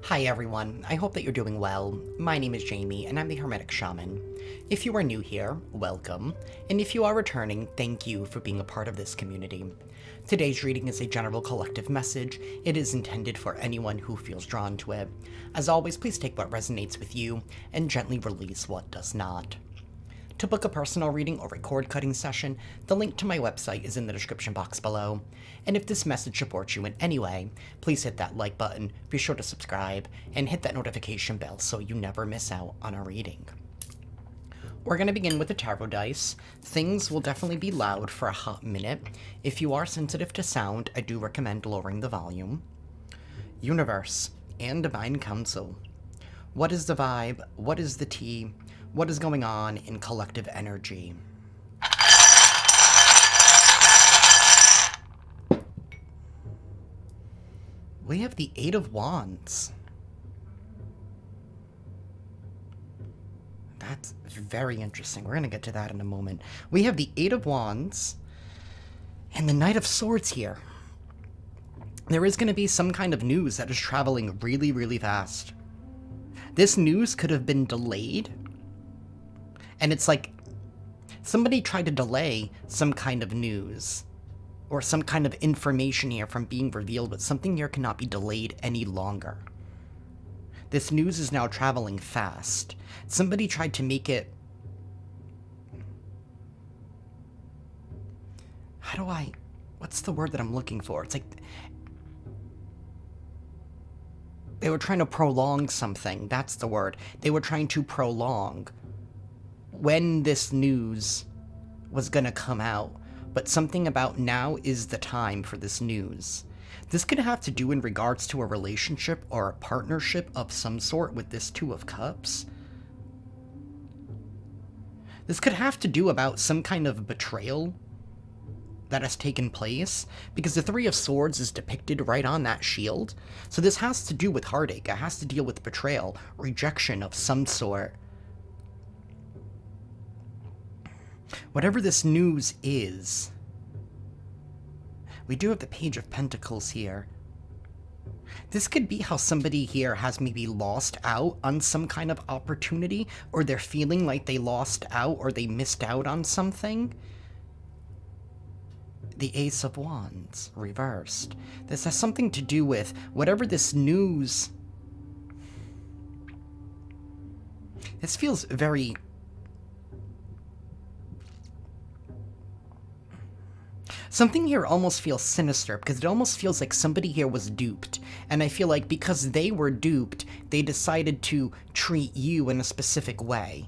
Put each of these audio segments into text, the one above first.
Hi everyone, I hope that you're doing well. My name is Jayme and I'm the Hermetic Shaman. If you are new here, welcome, and if you are returning, thank you for being a part of this community. Today's reading is a general collective message. It is intended for anyone who feels drawn to it. As always, please take what resonates with you and gently release what does not. To book a personal reading or record cutting session, the link to my website is in the description box below. And if this message supports you in any way, please hit that like button, be sure to subscribe, and hit that notification bell so you never miss out on a reading. We're going to begin with the tarot dice. Things will definitely be loud for a hot minute. If you are sensitive to sound, I do recommend lowering the volume. Universe and Divine Council. What is the vibe? What is the tea? What is going on in collective energy? We have the Eight of Wands. That's very interesting. We're going to get to that in a moment. We have the Eight of Wands and the Knight of Swords here. There is going to be some kind of news that is traveling really, really fast. This news could have been delayed. And it's like somebody tried to delay some kind of news or some kind of information here from being revealed, but something here cannot be delayed any longer. This news is now traveling fast. Somebody tried to make it... What's the word that I'm looking for? It's like... They were trying to prolong something. That's the word. They were trying to prolong when this news was gonna come out, but something about now is the time for this news. This could have to do in regards to a relationship or a partnership of some sort with this Two of Cups. This could have to do about some kind of betrayal that has taken place, because the Three of Swords is depicted right on that shield. So this has to do with heartache. It has to deal with betrayal, rejection of some sort. Whatever this news is, we do have the Page of Pentacles here. This could be how somebody here has maybe lost out on some kind of opportunity, or they're feeling like they lost out or they missed out on something. The Ace of Wands, reversed. This has something to do with whatever this news... This feels very... Something here almost feels sinister, because it almost feels like somebody here was duped. And I feel like because they were duped, they decided to treat you in a specific way.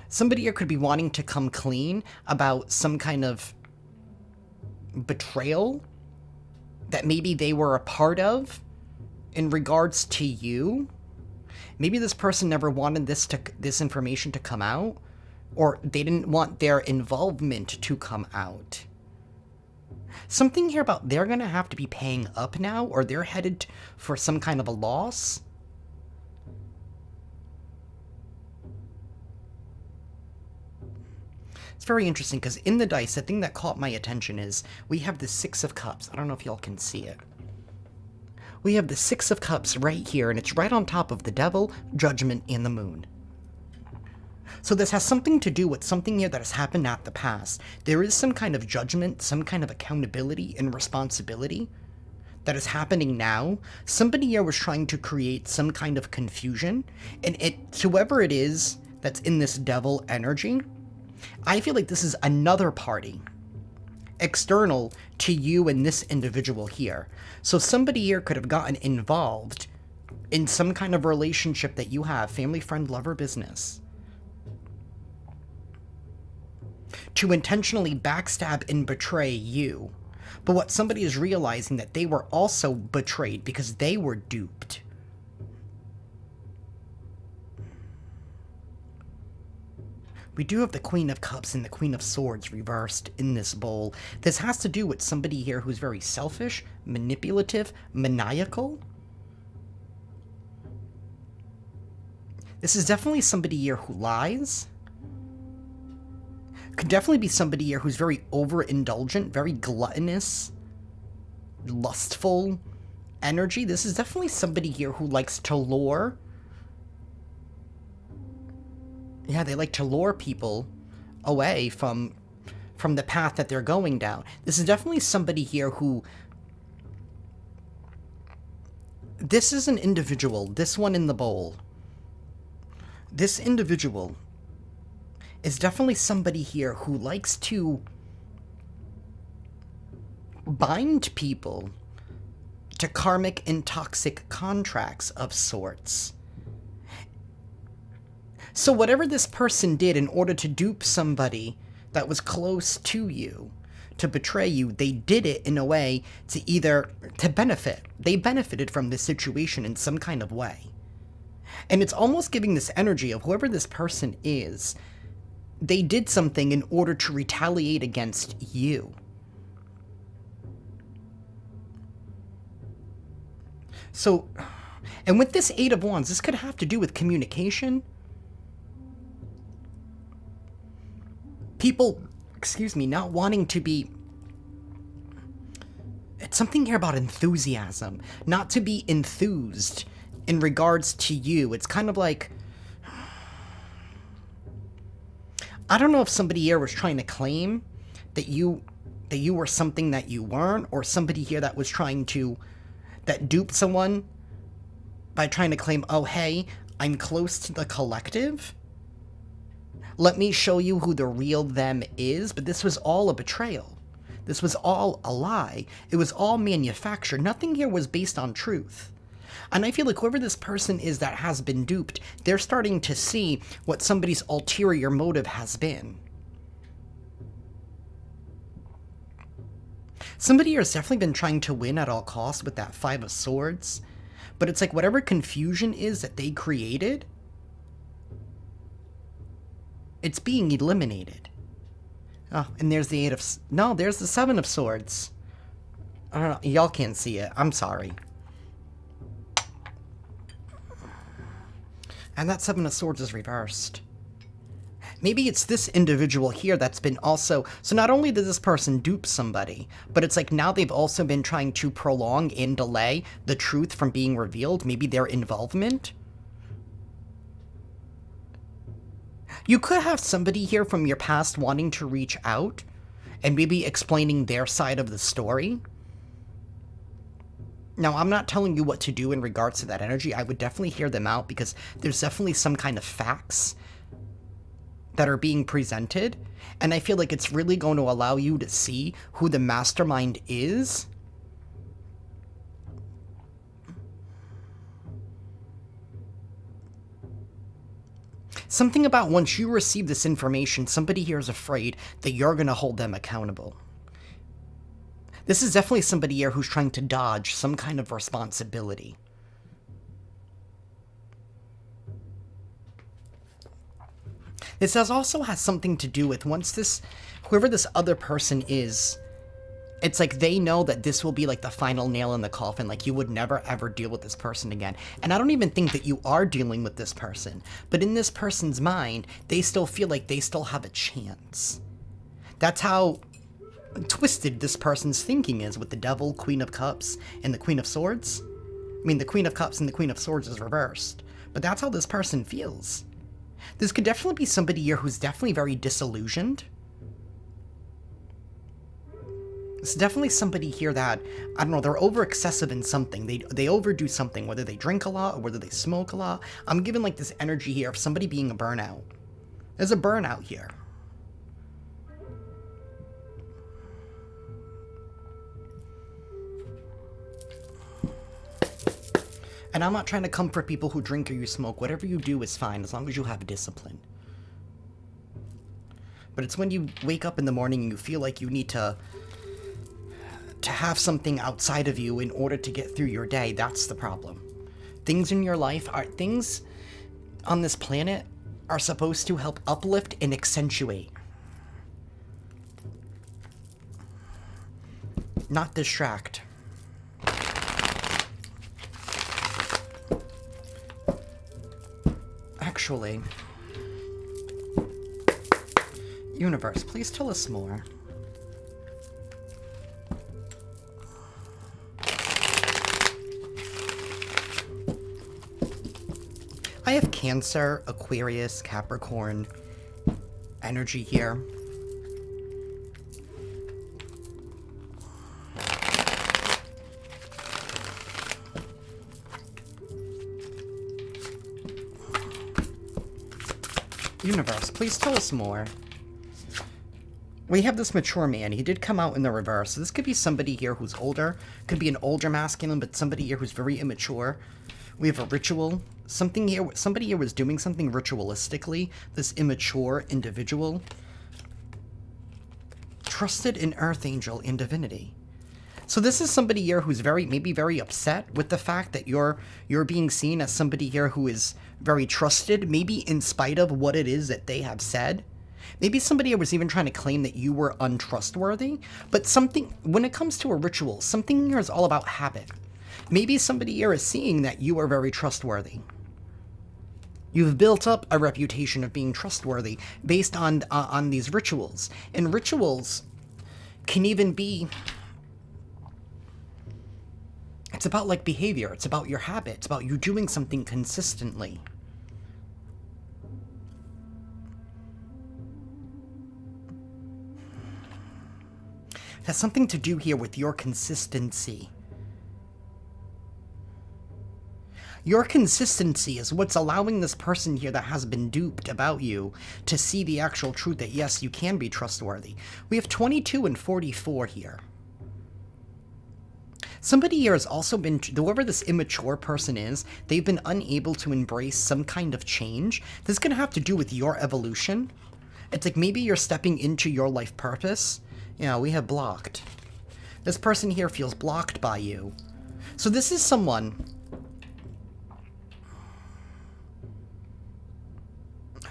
Somebody here could be wanting to come clean about some kind of betrayal that maybe they were a part of in regards to you. Maybe this person never wanted this information to come out. Or they didn't want their involvement to come out. Something here about they're going to have to be paying up now, or they're headed for some kind of a loss. It's very interesting, because in the dice, the thing that caught my attention is we have the Six of Cups. I don't know if y'all can see it. We have the Six of Cups right here, and it's right on top of the Devil, Judgment, and the Moon. So this has something to do with something here that has happened at the past. There is some kind of judgment, some kind of accountability and responsibility that is happening now. Somebody here was trying to create some kind of confusion, and whoever it is that's in this devil energy, I feel like this is another party external to you and this individual here. So somebody here could have gotten involved in some kind of relationship that you have, family, friend, lover, business, to intentionally backstab and betray you. But what somebody is realizing that they were also betrayed because they were duped. We do have the Queen of Cups and the Queen of Swords reversed in this bowl. This has to do with somebody here who's very selfish, manipulative, maniacal. This is definitely somebody here who lies. Could definitely be somebody here who's very overindulgent, very gluttonous, lustful, energy, this is definitely somebody here who likes to lure. Yeah, they like to lure people away from the path that they're going down. This is definitely somebody here who... This is an individual, this one in the bowl. This individual is definitely somebody here who likes to bind people to karmic and toxic contracts of sorts. So whatever this person did in order to dupe somebody that was close to you, to betray you, they did it in a way to benefit. They benefited from this situation in some kind of way. And it's almost giving this energy of whoever this person is, they did something in order to retaliate against you. So, and with this Eight of Wands, this could have to do with communication. People, not wanting to be... It's something here about enthusiasm. Not to be enthused in regards to you. It's kind of like... I don't know if somebody here was trying to claim that you were something that you weren't, or somebody here that was trying to... that duped someone by trying to claim, oh, hey, I'm close to the collective. Let me show you who the real them is. But this was all a betrayal. This was all a lie. It was all manufactured. Nothing here was based on truth. And I feel like whoever this person is that has been duped, they're starting to see what somebody's ulterior motive has been. Somebody here has definitely been trying to win at all costs with that Five of Swords. But it's like whatever confusion is that they created, it's being eliminated. Oh, and there's the there's the Seven of Swords. I don't know. Y'all can't see it. I'm sorry. And that Seven of Swords is reversed. Maybe it's this individual here that's been also... So not only did this person dupe somebody, but it's like now they've also been trying to prolong and delay the truth from being revealed. Maybe their involvement. You could have somebody here from your past wanting to reach out and maybe explaining their side of the story. Now, I'm not telling you what to do in regards to that energy. I would definitely hear them out because there's definitely some kind of facts that are being presented. And I feel like it's really going to allow you to see who the mastermind is. Something about once you receive this information, somebody here is afraid that you're going to hold them accountable. This is definitely somebody here who's trying to dodge some kind of responsibility. This also has something to do with whoever this other person is, it's like they know that this will be like the final nail in the coffin. Like you would never ever deal with this person again. And I don't even think that you are dealing with this person. But in this person's mind, they still feel like they still have a chance. That's how twisted this person's thinking is with the Devil, Queen of Cups, and the Queen of Swords. I mean, the Queen of Cups and the Queen of Swords is reversed. But that's how this person feels. This could definitely be somebody here who's definitely very disillusioned. It's definitely somebody here that, I don't know, they're over-excessive in something. They overdo something, whether they drink a lot or whether they smoke a lot. I'm given like this energy here of somebody being a burnout. There's a burnout here. And I'm not trying to comfort people who drink or you smoke. Whatever you do is fine, as long as you have discipline. But it's when you wake up in the morning and you feel like you need to have something outside of you in order to get through your day. That's the problem. Things in your life things on this planet are supposed to help uplift and accentuate. Not distract. Actually, universe, please tell us more. I have Cancer, Aquarius, Capricorn energy here. Universe, please tell us more. We have this mature man. He did come out in the reverse. So this could be somebody here who's older. Could be an older masculine, but somebody here who's very immature. We have a ritual. Somebody here was doing something ritualistically. This immature individual. Trusted in Earth Angel and Divinity. So this is somebody here who's maybe very upset with the fact that you're being seen as somebody here who is very trusted, maybe in spite of what it is that they have said. Maybe somebody here was even trying to claim that you were untrustworthy, but when it comes to a ritual, something here is all about habit. Maybe somebody here is seeing that you are very trustworthy. You've built up a reputation of being trustworthy based on these rituals. And rituals can even be... It's about, like, behavior. It's about your habit. It's about you doing something consistently. It has something to do here with your consistency. Your consistency is what's allowing this person here that has been duped about you to see the actual truth that, yes, you can be trustworthy. We have 22 and 44 here. Somebody here has also been, whoever this immature person is, they've been unable to embrace some kind of change. This is going to have to do with your evolution. It's like maybe you're stepping into your life purpose. Yeah, we have blocked. This person here feels blocked by you. So this is someone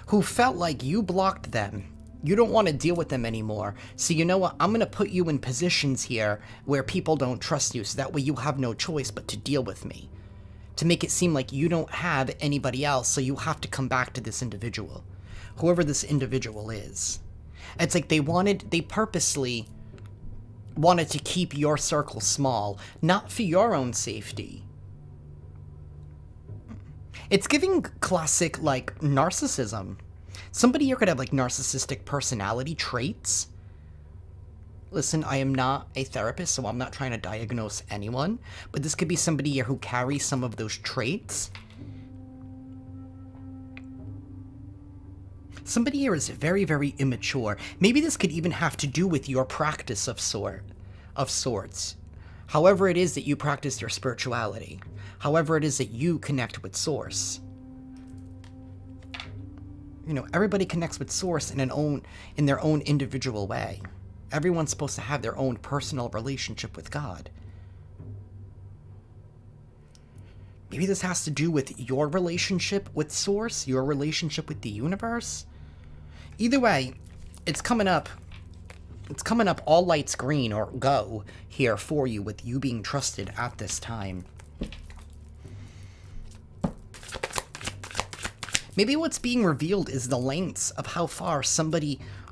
who felt like you blocked them. You don't want to deal with them anymore. So you know what? I'm going to put you in positions here where people don't trust you. So that way you have no choice but to deal with me. To make it seem like you don't have anybody else. So you have to come back to this individual. Whoever this individual is. It's like they purposely wanted to keep your circle small. Not for your own safety. It's giving classic, like, narcissism. Somebody here could have, like, narcissistic personality traits. Listen, I am not a therapist, so I'm not trying to diagnose anyone. But this could be somebody here who carries some of those traits. Somebody here is very, very immature. Maybe this could even have to do with your practice of sorts. However it is that you practice your spirituality. However it is that you connect with Source. You know, everybody connects with Source in their own individual way. Everyone's supposed to have their own personal relationship with God. Maybe this has to do with your relationship with Source, your relationship with the universe. Either way, it's coming up. It's coming up all lights green or go here for you with you being trusted at this time. Maybe what's being revealed is the lengths of how far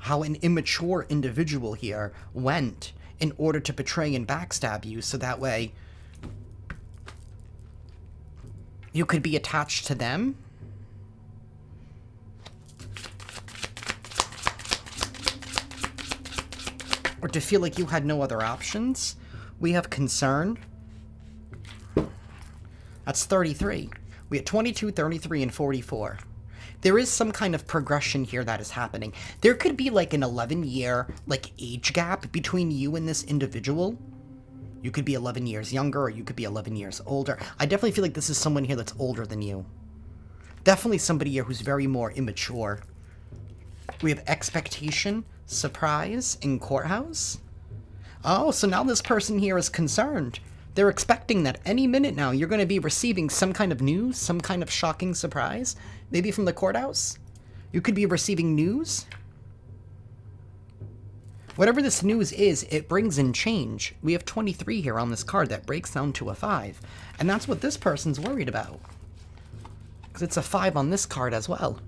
how an immature individual here went in order to betray and backstab you, so that way you could be attached to them. Or to feel like you had no other options. We have concern. That's 33. We have 22, 33, and 44. There is some kind of progression here that is happening. There could be like an 11-year age gap between you and this individual. You could be 11 years younger, or you could be 11 years older. I definitely feel like this is someone here that's older than you. Definitely somebody here who's very more immature. We have expectation, surprise, and courthouse. Oh, so now this person here is concerned. They're expecting that any minute now you're going to be receiving some kind of news, some kind of shocking surprise. Maybe from the courthouse. You could be receiving news. Whatever this news is, it brings in change. We have 23 here on this card that breaks down to a 5. And that's what this person's worried about. Because it's a 5 on this card as well.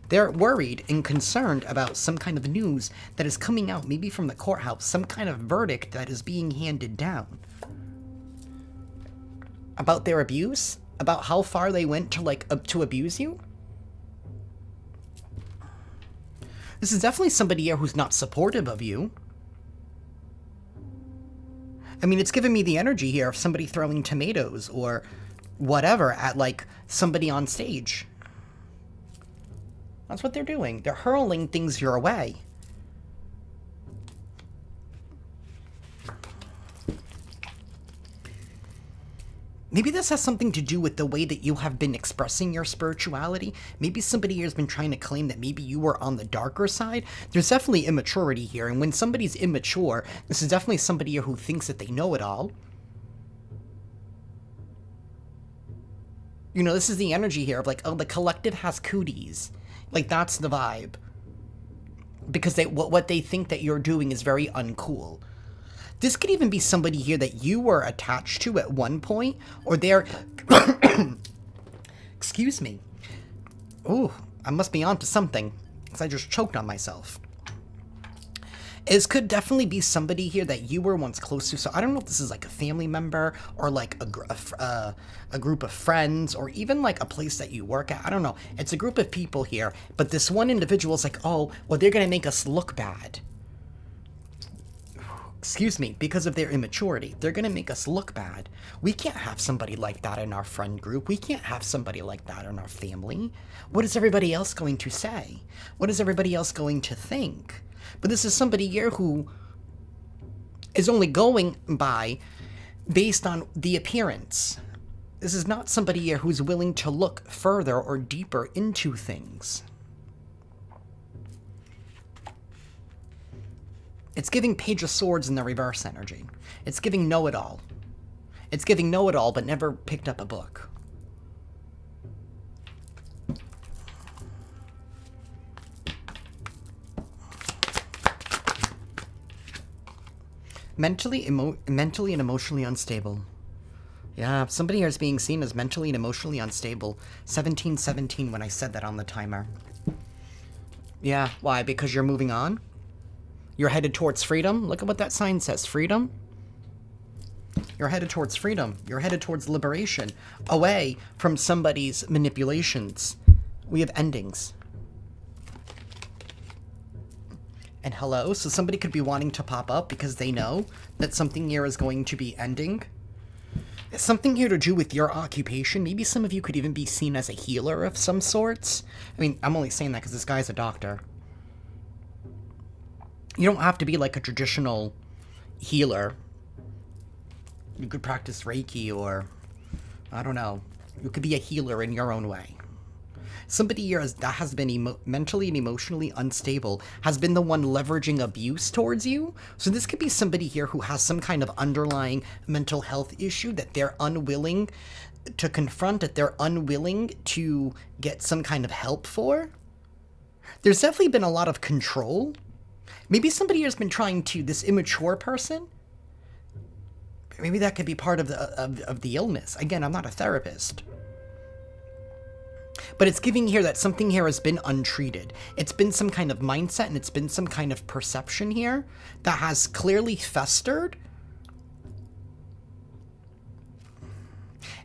They're worried and concerned about some kind of news that is coming out, maybe from the courthouse, some kind of verdict that is being handed down. About their abuse? about how far they went to, like, to abuse you? This is definitely somebody here who's not supportive of you. I mean, it's giving me the energy here of somebody throwing tomatoes or whatever at, like, somebody on stage. That's what they're doing. They're hurling things your way. Maybe this has something to do with the way that you have been expressing your spirituality. Maybe somebody here has been trying to claim that maybe you were on the darker side. There's definitely immaturity here, and when somebody's immature, this is definitely somebody here who thinks that they know it all. You know, this is the energy here of like, oh, the collective has cooties. Like, that's the vibe. Because what they think that you're doing is very uncool. This could even be somebody here that you were attached to at one point, or they're... Excuse me. Ooh, I must be onto something, because I just choked on myself. This could definitely be somebody here that you were once close to, so I don't know if this is like a family member, or like a group of friends, or even like a place that you work at. I don't know. It's a group of people here, but this one individual is like, oh, well, they're going to make us look bad. Excuse me, because of their immaturity. They're going to make us look bad. We can't have somebody like that in our friend group. We can't have somebody like that in our family. What is everybody else going to say? What is everybody else going to think? But this is somebody here who is only going by based on the appearance. This is not somebody here who's willing to look further or deeper into things. It's giving Page of Swords in the reverse energy. It's giving know-it-all. It's giving know-it-all, but never picked up a book. Mentally and emotionally unstable. Yeah, somebody here is being seen as mentally and emotionally unstable. 1717 when I said that on the timer. Yeah, why? Because you're moving on? You're headed towards freedom? Look at what that sign says. Freedom? You're headed towards freedom. You're headed towards liberation. Away from somebody's manipulations. We have endings. And hello? So somebody could be wanting to pop up because they know that something here is going to be ending. Something here to do with your occupation. Maybe some of you could even be seen as a healer of some sorts. I mean, I'm only saying that because this guy's a doctor. You don't have to be like a traditional healer. You could practice Reiki or, I don't know, you could be a healer in your own way. Somebody here that has been mentally and emotionally unstable has been the one leveraging abuse towards you. So this could be somebody here who has some kind of underlying mental health issue that they're unwilling to confront, that they're unwilling to get some kind of help for. There's definitely been a lot of control. Maybe somebody has been trying to, this immature person, maybe that could be part of the illness. Again, I'm not a therapist. But it's giving here that something here has been untreated. It's been some kind of mindset and it's been some kind of perception here that has clearly festered.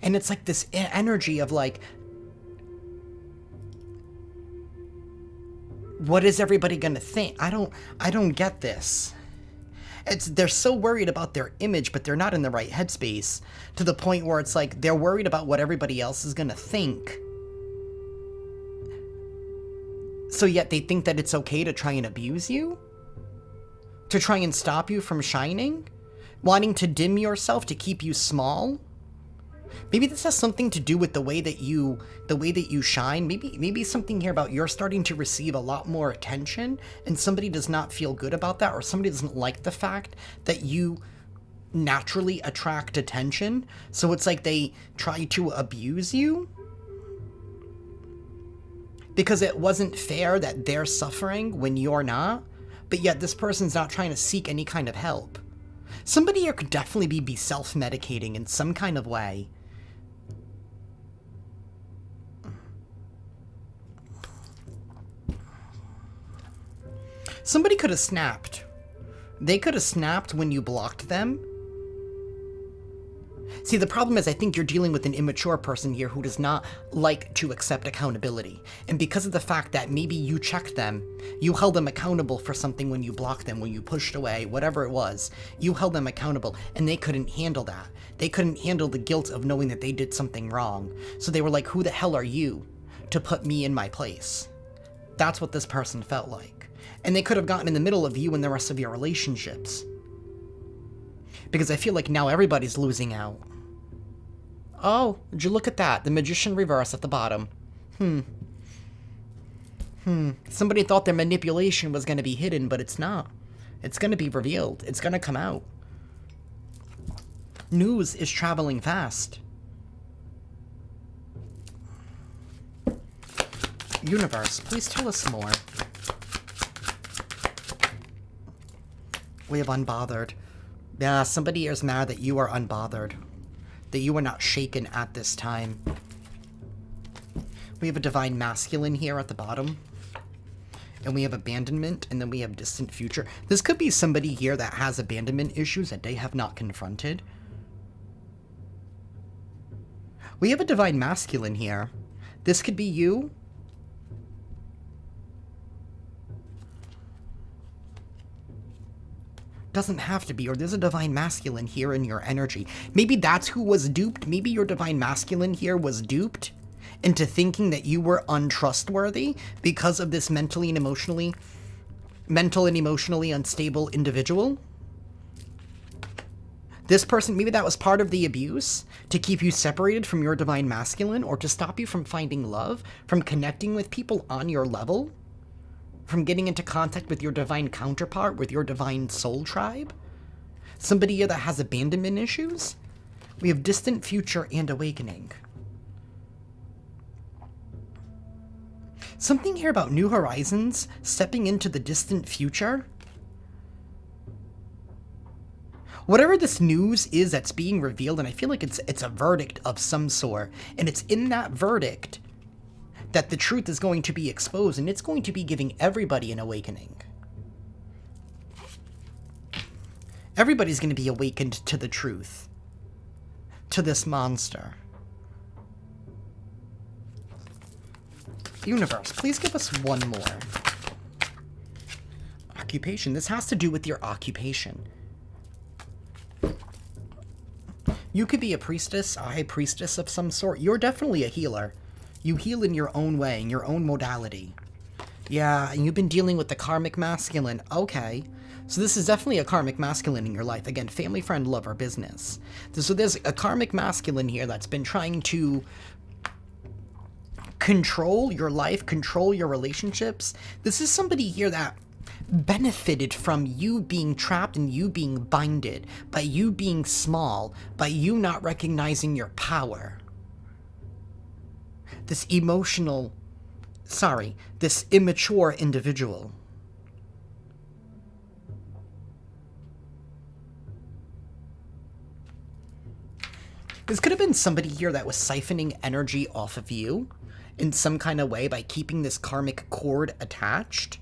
And it's like this energy of like, what is everybody gonna think? I don't get this. They're so worried about their image, but they're not in the right headspace to the point where it's like they're worried about what everybody else is gonna think. So yet they think that it's okay to try and abuse you? To try and stop you from shining? Wanting to dim yourself to keep you small? Maybe this has something to do with the way that you shine. Maybe something here about you're starting to receive a lot more attention and somebody does not feel good about that, or somebody doesn't like the fact that you naturally attract attention. So it's like they try to abuse you because it wasn't fair that they're suffering when you're not, but yet this person's not trying to seek any kind of help. Somebody here could definitely be self-medicating in some kind of way. Somebody could have snapped. They could have snapped when you blocked them. See, the problem is I think you're dealing with an immature person here who does not like to accept accountability. And because of the fact that maybe you checked them, you held them accountable for something when you blocked them, when you pushed away, whatever it was, you held them accountable, and they couldn't handle that. They couldn't handle the guilt of knowing that they did something wrong. So they were like, who the hell are you to put me in my place? That's what this person felt like. And they could have gotten in the middle of you and the rest of your relationships. Because I feel like now everybody's losing out. Oh, did you look at that? The Magician reverse at the bottom. Somebody thought their manipulation was going to be hidden, but it's not. It's going to be revealed. It's going to come out. News is traveling fast. Universe, please tell us more. We have unbothered. Yeah, somebody is mad that you are unbothered. That you are not shaken at this time. We have a divine masculine here at the bottom. And we have abandonment, and then we have distant future. This could be somebody here that has abandonment issues that they have not confronted. We have a divine masculine here. This could be you. Doesn't have to be, or there's a divine masculine here in your energy. Maybe that's who was duped. Maybe your divine masculine here was duped into thinking that you were untrustworthy because of this mental and emotionally unstable individual. This person, maybe that was part of the abuse, to keep you separated from your divine masculine, or to stop you from finding love, from connecting with people on your level, from getting into contact with your divine counterpart, with your divine soul tribe. Somebody here that has abandonment issues. We have distant future and awakening. Something here about new horizons, stepping into the distant future. Whatever this news is that's being revealed, and I feel like it's a verdict of some sort, and it's in that verdict that the truth is going to be exposed, and it's going to be giving everybody an awakening. Everybody's going to be awakened to the truth, to this monster. Universe, please give us one more. Occupation. This has to do with your occupation. You could be a priestess, a high priestess of some sort. You're definitely a healer. You heal in your own way, in your own modality. Yeah, and you've been dealing with the karmic masculine. Okay. So this is definitely a karmic masculine in your life. Again, family, friend, lover, business. So there's a karmic masculine here that's been trying to control your life, control your relationships. This is somebody here that benefited from you being trapped and you being binded, by you being small, by you not recognizing your power. This this immature individual. This could have been somebody here that was siphoning energy off of you in some kind of way by keeping this karmic cord attached.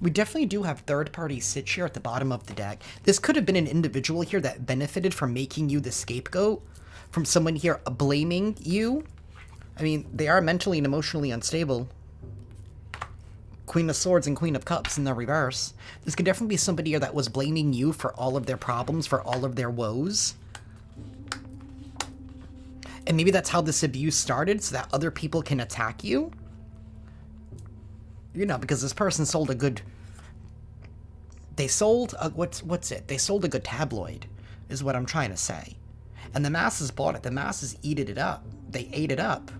We definitely do have third-party sitch here at the bottom of the deck. This could have been an individual here that benefited from making you the scapegoat, from someone here blaming you. I mean, they are mentally and emotionally unstable. Queen of Swords and Queen of Cups in the reverse. This could definitely be somebody here that was blaming you for all of their problems, for all of their woes. And maybe that's how this abuse started, so that other people can attack you. You know, because this person sold a good... They sold a... What's it? They sold a good tabloid, is what I'm trying to say. And the masses bought it. The masses ate it up. They ate it up.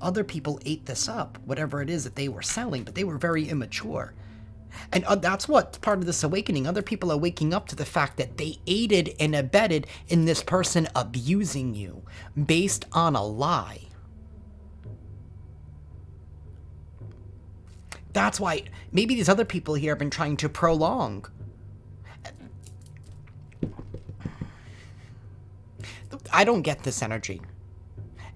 Other people ate this up, whatever it is that they were selling, but they were very immature. And that's what's part of this awakening. Other people are waking up to the fact that they aided and abetted in this person abusing you based on a lie. That's why maybe these other people here have been trying to prolong. I don't get this energy.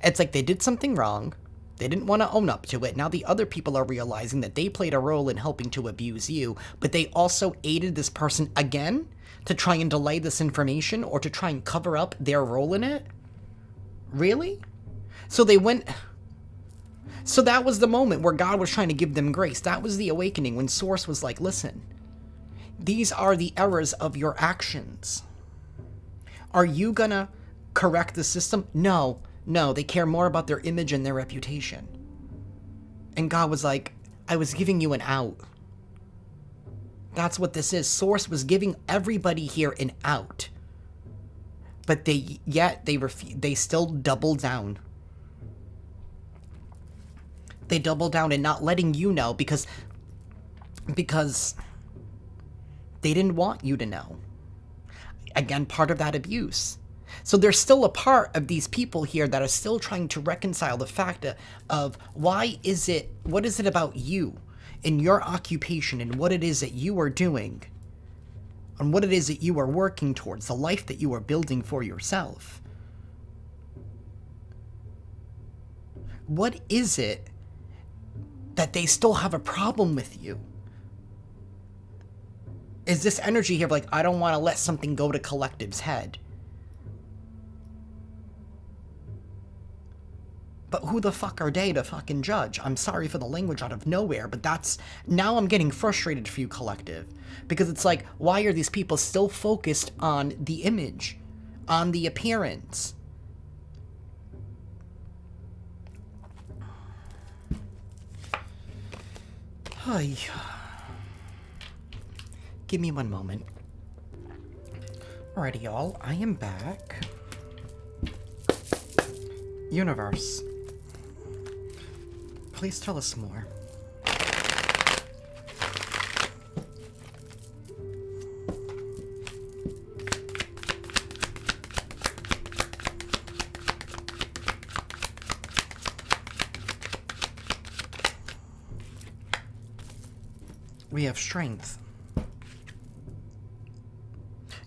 It's like they did something wrong. They didn't want to own up to it. Now the other people are realizing that they played a role in helping to abuse you, but they also aided this person again To try and delay this information or to try and cover up their role in it? Really? So they went... So that was the moment where God was trying to give them grace. That was the awakening when Source was like, listen, these are the errors of your actions. Are you gonna correct the system? No, they care more about their image and their reputation. And God was like, I was giving you an out. That's what this is. Source was giving everybody here an out. But they still doubled down. They doubled down in not letting you know because they didn't want you to know. Again, part of that abuse. So there's still a part of these people here that are still trying to reconcile the fact of what is it about you and your occupation and what it is that you are doing and what it is that you are working towards, the life that you are building for yourself. What is it that they still have a problem with you? Is this energy here like, I don't want to let something go to Collective's head? But who the fuck are they to fucking judge? I'm sorry for the language out of nowhere, but now I'm getting frustrated for you, Collective. Because it's like, why are these people still focused on the image, on the appearance? Hi. Give me one moment. Alrighty, y'all. I am back. Universe, please tell us more. We have strength.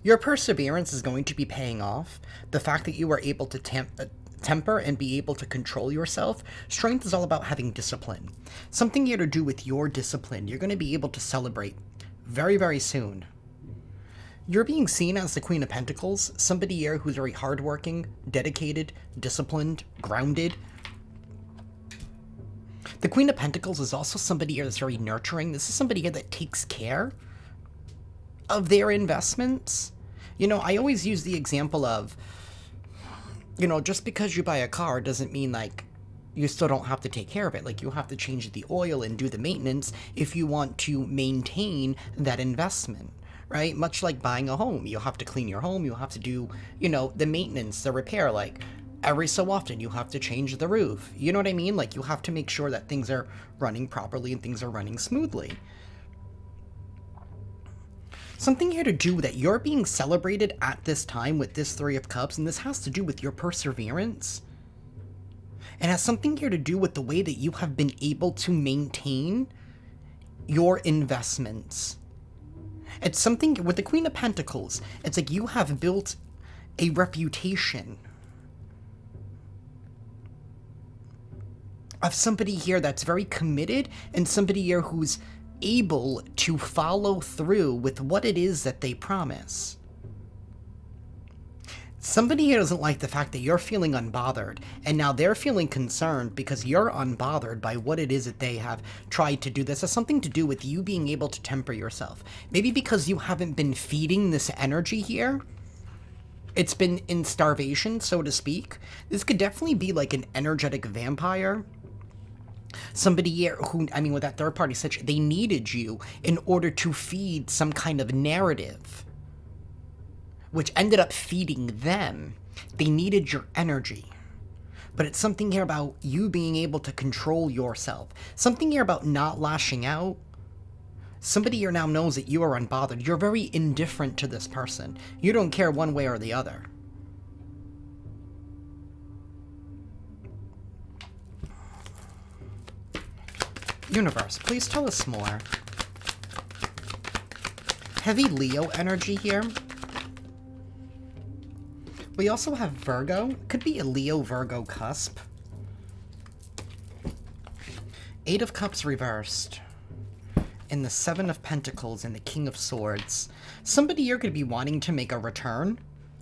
Your perseverance is going to be paying off. The fact that you are able to temper and be able to control yourself. Strength is all about having discipline. Something here to do with your discipline. You're going to be able to celebrate very, very soon. You're being seen as the Queen of Pentacles, somebody here who's very hardworking, dedicated, disciplined, grounded. The Queen of Pentacles is also somebody here that's very nurturing. This is somebody here that takes care of their investments. You know, I always use the example of, you know, just because you buy a car doesn't mean, like, you still don't have to take care of it. Like, you have to change the oil and do the maintenance if you want to maintain that investment, right? Much like buying a home. You have to clean your home. You have to do, you know, the maintenance, the repair. Like, every so often you have to change the roof. You know what I mean? Like, you have to make sure that things are running properly and things are running smoothly. Something here to do that you're being celebrated at this time with this Three of Cups, and this has to do with your perseverance. It has something here to do with the way that you have been able to maintain your investments. It's something with the Queen of Pentacles. It's like you have built a reputation of somebody here that's very committed and somebody here who's able to follow through with what it is that they promise. Somebody here doesn't like the fact that you're feeling unbothered, and now they're feeling concerned because you're unbothered by what it is that they have tried to do. This has something to do with you being able to temper yourself. Maybe because you haven't been feeding this energy here. It's been in starvation, so to speak. This could definitely be like an energetic vampire. Somebody here who, I mean, with that third party situation, they needed you in order to feed some kind of narrative, which ended up feeding them. They needed your energy. But it's something here about you being able to control yourself. Something here about not lashing out. Somebody here now knows that you are unbothered. You're very indifferent to this person. You don't care one way or the other. Universe, please tell us more. Heavy Leo energy here. We also have Virgo. Could be a Leo-Virgo cusp. Eight of Cups reversed. and the Seven of Pentacles and the King of Swords. Somebody here could be wanting to make a return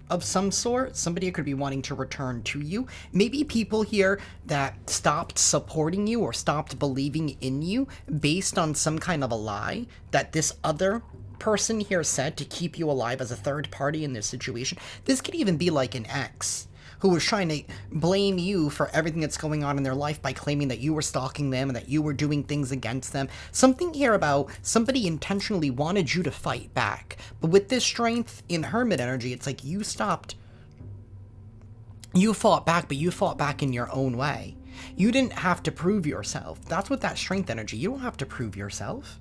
of some sort. Somebody could be wanting to return to you. Maybe people here that stopped supporting you or stopped believing in you based on some kind of a lie that this other person here said to keep you alive as a third party in this situation. This could even be like an ex who was trying to blame you for everything that's going on in their life by claiming that you were stalking them and that you were doing things against them. Something here about somebody intentionally wanted you to fight back. But with this strength in Hermit energy, it's like you stopped. You fought back, but you fought back in your own way. You didn't have to prove yourself. That's what that strength energy, you don't have to prove yourself.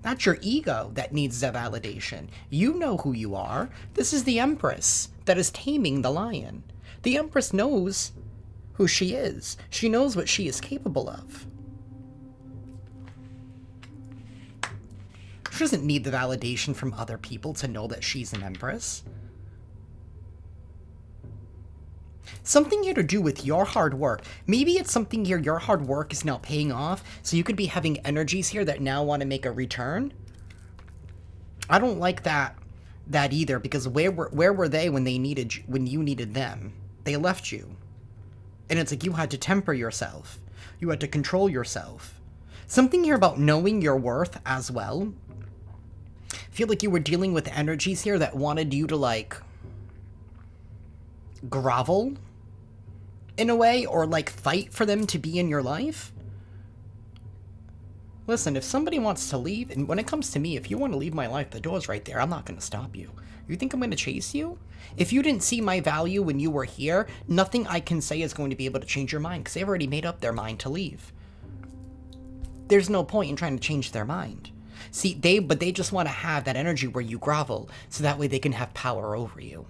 That's your ego that needs the validation. You know who you are. This is the Empress that is taming the lion. The Empress knows who she is. She knows what she is capable of. She doesn't need the validation from other people to know that she's an Empress. Something here to do with your hard work. Maybe it's something here, your hard work is now paying off, so you could be having energies here that now want to make a return. I don't like that either, because where were they when you needed them? They left you. And it's like you had to temper yourself. You had to control yourself. Something here about knowing your worth as well. I feel like you were dealing with energies here that wanted you to, like, grovel in a way, or like fight for them to be in your life. Listen, if somebody wants to leave, and when it comes to me, if you want to leave my life, the door's right there. I'm not going to stop you. You think I'm going to chase you? If you didn't see my value when you were here, nothing I can say is going to be able to change your mind, because they've already made up their mind to leave. There's no point in trying to change their mind. See, but they just want to have that energy where you grovel, so that way they can have power over you.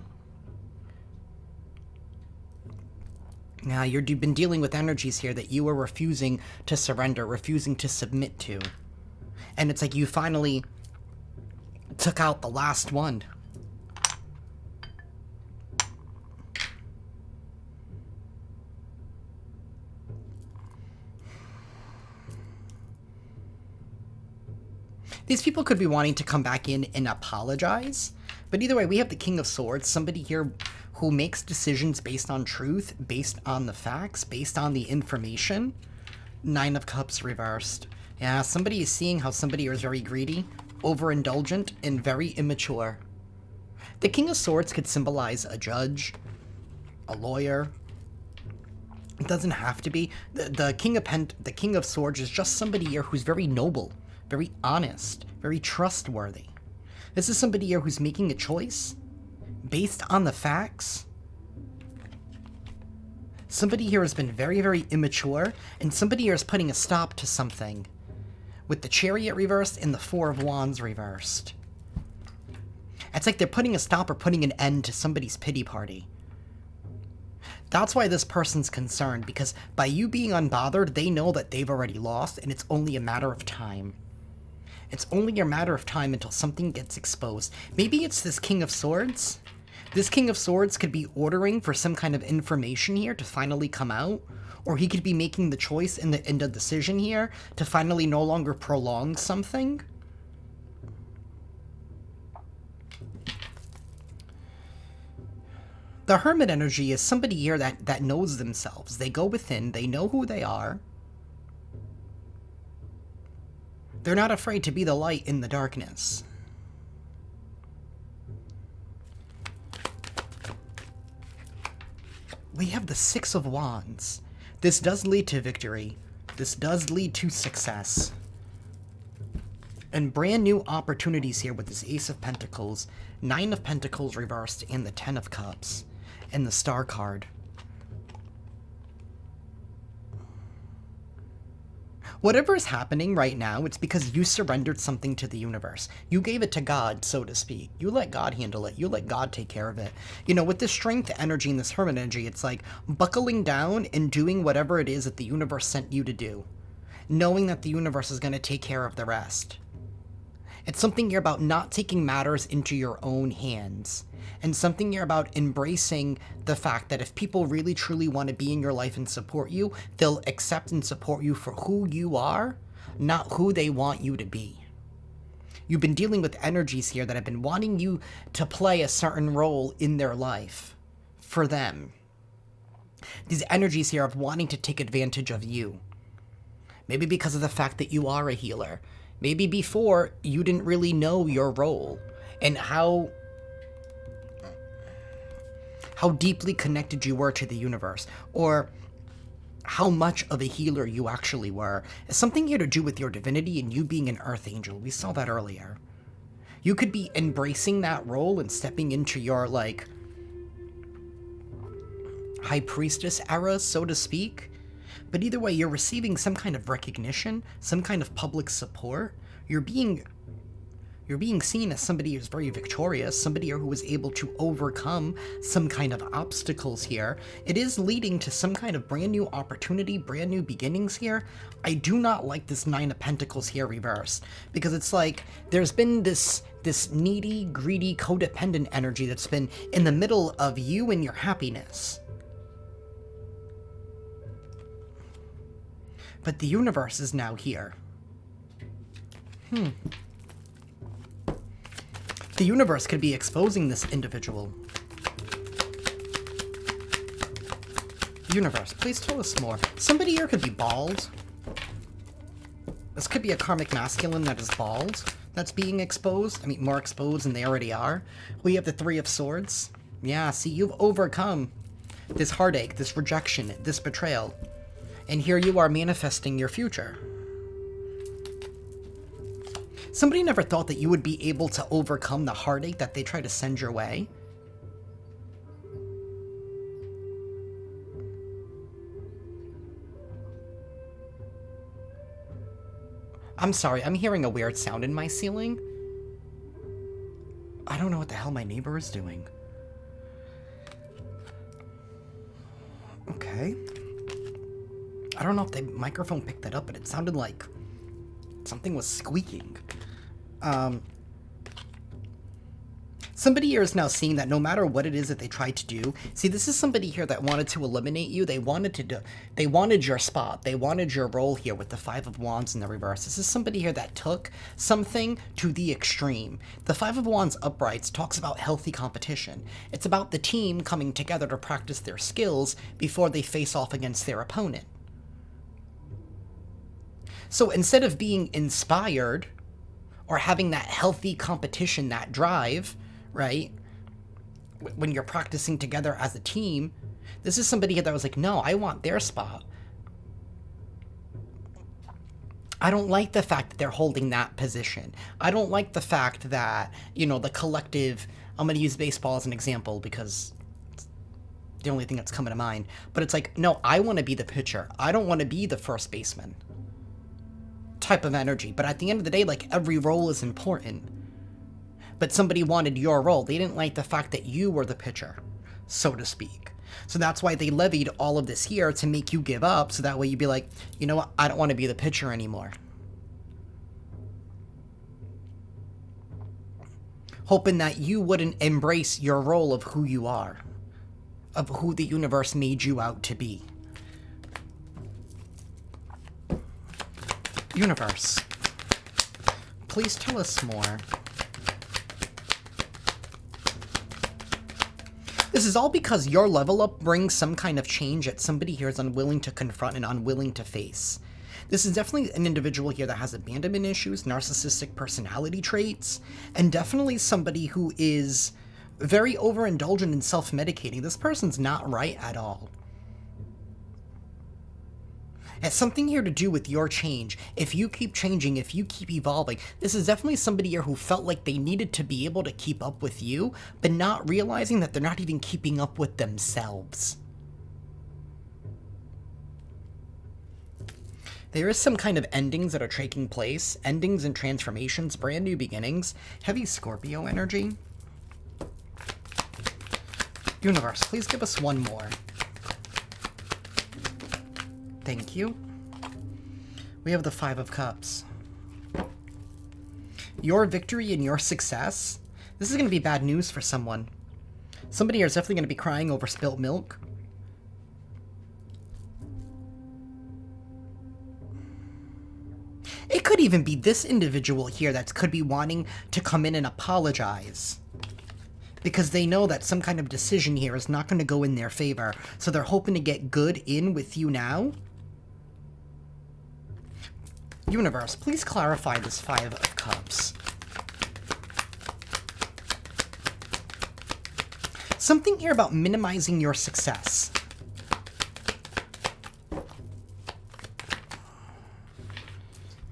Now, you've been dealing with energies here that you were refusing to surrender, refusing to submit to. And it's like you finally took out the last one. These people could be wanting to come back in and apologize. But either way, we have the King of Swords, somebody here who makes decisions based on truth, based on the facts, based on the information. Nine of Cups reversed. Yeah, somebody is seeing how somebody is very greedy, overindulgent, and very immature. The King of Swords could symbolize a judge, a lawyer. It doesn't have to be. The King of Swords is just somebody here who's very noble, very honest, very trustworthy. This is somebody here who's making a choice based on the facts. Somebody here has been very, very immature, and somebody here is putting a stop to something with the Chariot reversed and the Four of Wands reversed. It's like they're putting a stop or putting an end to somebody's pity party. That's why this person's concerned, because by you being unbothered, they know that they've already lost, and it's only a matter of time. It's only a matter of time until something gets exposed. Maybe it's this King of Swords. This King of Swords could be ordering for some kind of information here to finally come out, or he could be making the choice and the decision here to finally no longer prolong something. The Hermit energy is somebody here that knows themselves. They go within, they know who they are. They're not afraid to be the light in the darkness. We have the Six of Wands. This does lead to victory. This does lead to success. And brand new opportunities here with this Ace of Pentacles, Nine of Pentacles reversed, and the Ten of Cups, and the Star card. Whatever is happening right now, it's because you surrendered something to the universe. You gave it to God, so to speak. You let God handle it. You let God take care of it. You know, with this strength energy and this Hermit energy, it's like buckling down and doing whatever it is that the universe sent you to do, knowing that the universe is going to take care of the rest. It's something here about not taking matters into your own hands, and something here about embracing the fact that if people really truly want to be in your life and support you, they'll accept and support you for who you are, not who they want you to be. You've been dealing with energies here that have been wanting you to play a certain role in their life for them. These energies here of wanting to take advantage of you. Maybe because of the fact that you are a healer. Maybe before you didn't really know your role and how deeply connected you were to the universe, or how much of a healer you actually were. It's something here to do with your divinity and you being an earth angel. We saw that earlier. You could be embracing that role and stepping into your, like, high priestess era, so to speak. But either way, you're receiving some kind of recognition, some kind of public support. You're being seen as somebody who's very victorious, somebody who was able to overcome some kind of obstacles here. It is leading to some kind of brand new opportunity, brand new beginnings here. I do not like this Nine of Pentacles here reversed, because it's like there's been this needy, greedy, codependent energy that's been in the middle of you and your happiness. But the universe is now here. The universe could be exposing this individual. Universe, please tell us more. Somebody here could be bald. This could be a karmic masculine that is bald that's being exposed. I mean, more exposed than they already are. We have the Three of Swords. Yeah, see, you've overcome this heartache, this rejection, this betrayal. And here you are manifesting your future. Somebody never thought that you would be able to overcome the heartache that they try to send your way. I'm sorry, I'm hearing a weird sound in my ceiling. I don't know what the hell my neighbor is doing. Okay. I don't know if the microphone picked that up, but it sounded like something was squeaking. Somebody here is now seeing that no matter what it is that they tried to do, see, this is somebody here that wanted to eliminate you. They wanted your spot. They wanted your role here with the Five of Wands in the reverse. This is somebody here that took something to the extreme. The Five of Wands uprights talks about healthy competition. It's about the team coming together to practice their skills before they face off against their opponent. So instead of being inspired or having that healthy competition, that drive, right, when you're practicing together as a team, this is somebody that was like, no, I want their spot. I don't like the fact that they're holding that position. I don't like the fact that, you know, the collective, I'm going to use baseball as an example because it's the only thing that's coming to mind, but it's like, no, I want to be the pitcher. I don't want to be the first baseman type of energy. But at the end of the day, like, every role is important. But somebody wanted your role. They didn't like the fact that you were the pitcher, so to speak. So that's why they levied all of this here to make you give up, so that way you'd be like, you know what, I don't want to be the pitcher anymore. Hoping that you wouldn't embrace your role of who you are, of who the universe made you out to be. Universe, please tell us more. This is all because your level up brings some kind of change that somebody here is unwilling to confront and unwilling to face. This is definitely an individual here that has abandonment issues, narcissistic personality traits, and definitely somebody who is very overindulgent and self-medicating. This person's not right at all. It's something here to do with your change. If you keep changing, if you keep evolving, this is definitely somebody here who felt like they needed to be able to keep up with you, but not realizing that they're not even keeping up with themselves. There is some kind of endings that are taking place, endings and transformations, brand new beginnings, heavy Scorpio energy. Universe, please give us one more. Thank you. We have the Five of Cups. Your victory and your success. This is going to be bad news for someone. Somebody here is definitely going to be crying over spilt milk. could even be this individual here that could be wanting to come in and apologize. Because they know that some kind of decision here is not going to go in their favor. So they're hoping to get good in with you now. Universe, please clarify this Five of Cups. Something here about minimizing your success.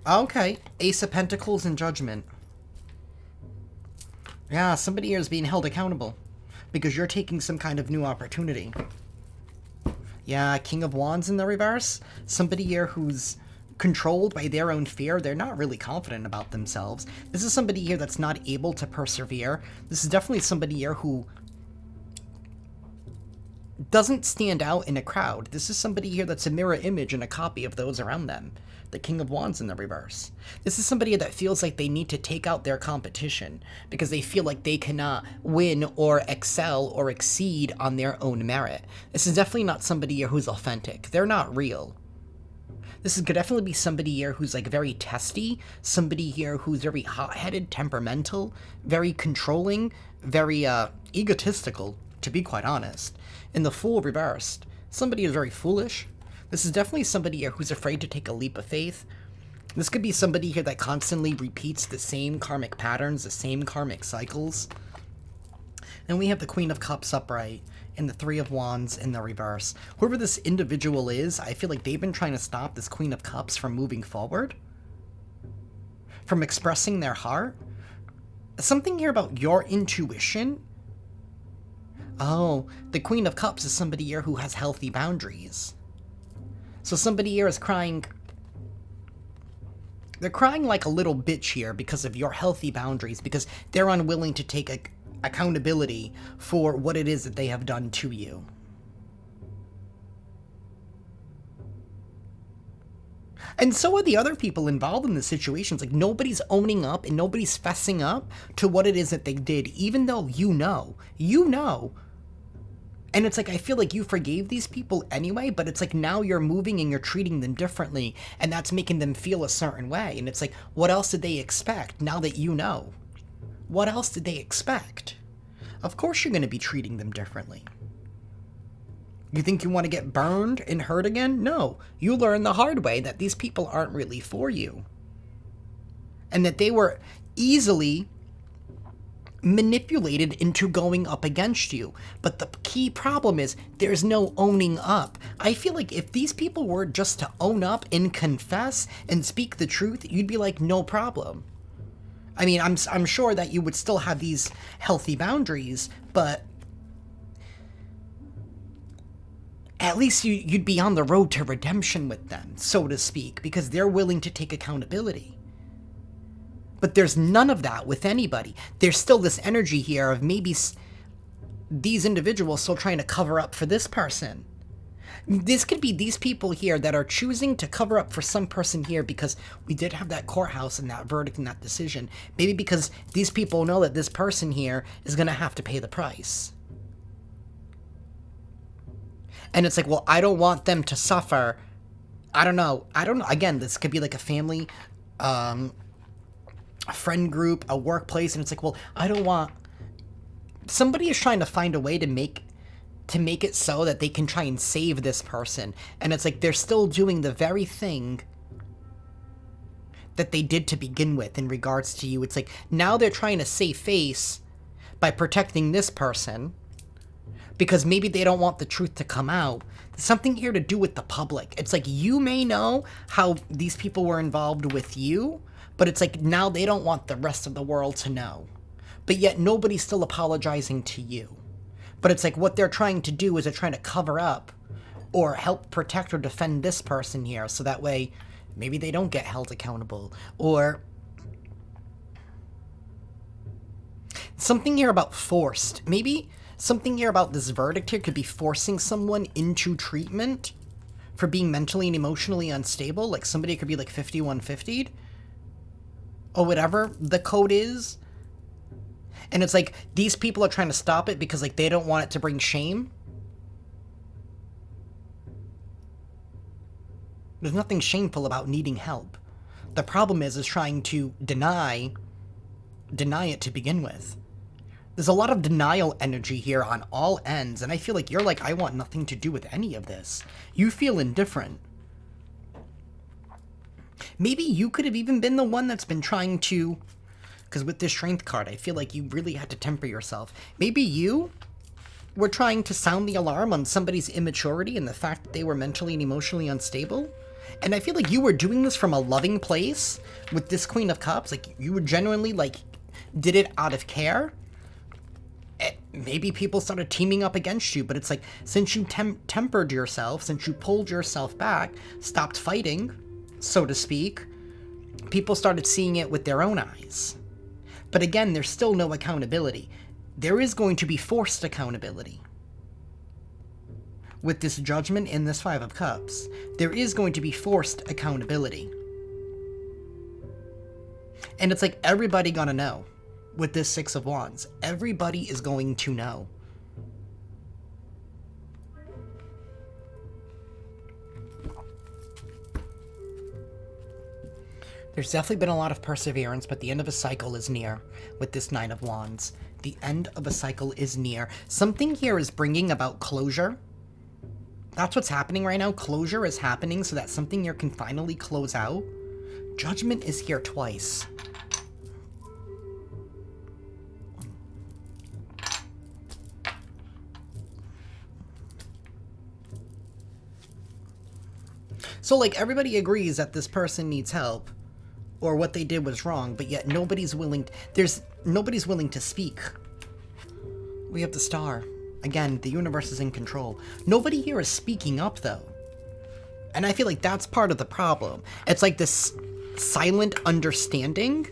Okay, Ace of Pentacles and Judgment. Yeah, somebody here is being held accountable because you're taking some kind of new opportunity. Yeah, King of Wands in the reverse. Somebody here who's controlled by their own fear. They're not really confident about themselves. This is somebody here that's not able to persevere. This is definitely somebody here who doesn't stand out in a crowd. This is somebody here that's a mirror image and a copy of those around them. The King of Wands in the reverse. This is somebody that feels like they need to take out their competition because they feel like they cannot win or excel or exceed on their own merit. This is definitely not somebody here who's authentic. They're not real. This could definitely be somebody here who's like very testy, somebody here who's very hot-headed, temperamental, very controlling, very egotistical, to be quite honest. In the Fool reversed, somebody is very foolish. This is definitely somebody here who's afraid to take a leap of faith. This could be somebody here that constantly repeats the same karmic patterns, the same karmic cycles. And we have the Queen of Cups upright and the Three of Wands in the reverse. Whoever this individual is, I feel like they've been trying to stop this Queen of Cups from moving forward, from expressing their heart. Something here about your intuition. Oh, the Queen of Cups is somebody here who has healthy boundaries. So somebody here is crying. They're crying like a little bitch here because of your healthy boundaries, because they're unwilling to take accountability for what it is that they have done to you. And so are the other people involved in the situations. Like, nobody's owning up and nobody's fessing up to what it is that they did, even though you know. And it's like, I feel like you forgave these people anyway, but it's like now you're moving and you're treating them differently, and that's making them feel a certain way. And it's like, what else did they expect now that you know? What else did they expect? Of course you're going to be treating them differently. You think you want to get burned and hurt again? No. You learn the hard way that these people aren't really for you. And that they were easily manipulated into going up against you. But the key problem is there's no owning up. I feel like if these people were just to own up and confess and speak the truth, you'd be like, no problem. I mean, I'm sure that you would still have these healthy boundaries, but at least you'd be on the road to redemption with them, so to speak, because they're willing to take accountability. But there's none of that with anybody. There's still this energy here of maybe these individuals still trying to cover up for this person. This could be these people here that are choosing to cover up for some person here because we did have that courthouse and that verdict and that decision. Maybe because these people know that this person here is going to have to pay the price. And it's like, well, I don't want them to suffer. I don't know. Again, this could be like a family, a friend group, a workplace, and it's like, well, I don't want... Somebody is trying to find a way to make it so that they can try and save this person. And it's like they're still doing the very thing that they did to begin with in regards to you. It's like now they're trying to save face by protecting this person because maybe they don't want the truth to come out. There's something here to do with the public. It's like you may know how these people were involved with you, but it's like now they don't want the rest of the world to know. But yet nobody's still apologizing to you. But it's like what they're trying to do is they're trying to cover up or help protect or defend this person here so that way maybe they don't get held accountable. Or something here about forced. Maybe something here about this verdict here could be forcing someone into treatment for being mentally and emotionally unstable. Like somebody could be like 5150'd or whatever the code is. And it's like these people are trying to stop it because like they don't want it to bring shame. There's nothing shameful about needing help. The problem is trying to deny it to begin with. There's a lot of denial energy here on all ends, and I feel like you're like, I want nothing to do with any of this. You feel indifferent. Maybe you could have even been the one that's been trying to... Because with this strength card, I feel like you really had to temper yourself. Maybe you were trying to sound the alarm on somebody's immaturity and the fact that they were mentally and emotionally unstable. And I feel like you were doing this from a loving place with this Queen of Cups. Like, you were genuinely, like, did it out of care. Maybe people started teaming up against you, but it's like, since you tempered yourself, since you pulled yourself back, stopped fighting, so to speak, people started seeing it with their own eyes. But again, there's still no accountability. There is going to be forced accountability. With this Judgment and this Five of Cups, there is going to be forced accountability. And it's like, everybody gonna know. With this Six of Wands, everybody is going to know. There's definitely been a lot of perseverance, but the end of a cycle is near with this Nine of Wands. The end of a cycle is near. Something here is bringing about closure. That's what's happening right now. Closure is happening so that something here can finally close out. Judgment is here twice. So, like, everybody agrees that this person needs help, or what they did was wrong, but yet nobody's willing to speak. We have the Star. Again, the universe is in control. Nobody here is speaking up, though. And I feel like that's part of the problem. It's like this silent understanding,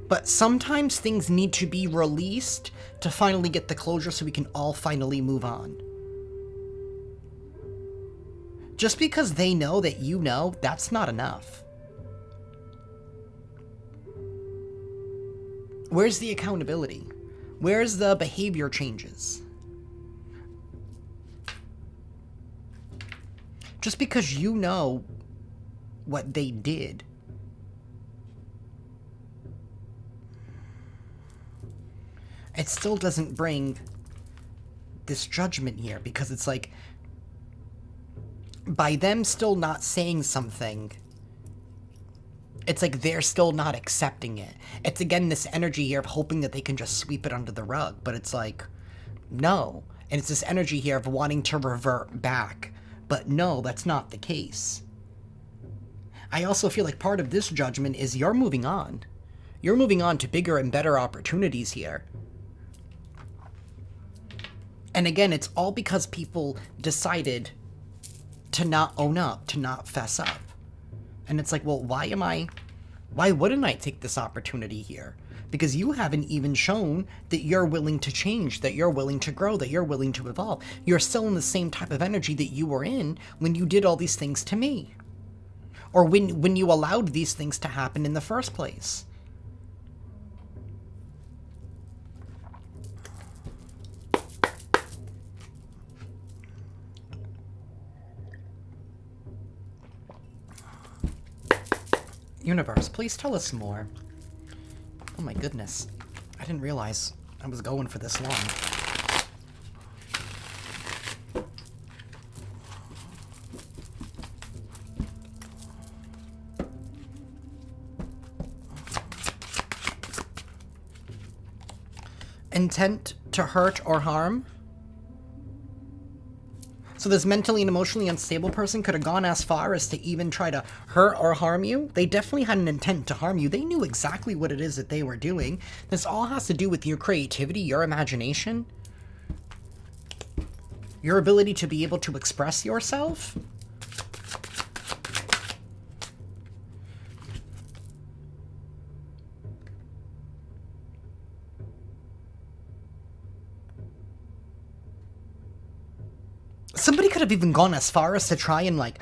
but sometimes things need to be released to finally get the closure so we can all finally move on. Just because they know that you know, that's not enough. Where's the accountability? Where's the behavior changes? Just because you know what they did. It still doesn't bring this judgment here, because it's like, by them still not saying something, it's like they're still not accepting it. It's again this energy here of hoping that they can just sweep it under the rug, but it's like, no. And it's this energy here of wanting to revert back, but no, that's not the case. I also feel like part of this judgment is you're moving on. You're moving on to bigger and better opportunities here. And again, it's all because people decided to not own up, to not fess up. And it's like, well, why wouldn't I take this opportunity here? Because you haven't even shown that you're willing to change, that you're willing to grow, that you're willing to evolve. You're still in the same type of energy that you were in when you did all these things to me. Or when you allowed these things to happen in the first place. Universe, please tell us more. Oh my goodness. I didn't realize I was going for this long. Intent to hurt or harm? So this mentally and emotionally unstable person could have gone as far as to even try to hurt or harm you. They definitely had an intent to harm you. They knew exactly what it is that they were doing. This all has to do with your creativity, your imagination, your ability to be able to express yourself. Somebody could have even gone as far as to try and, like,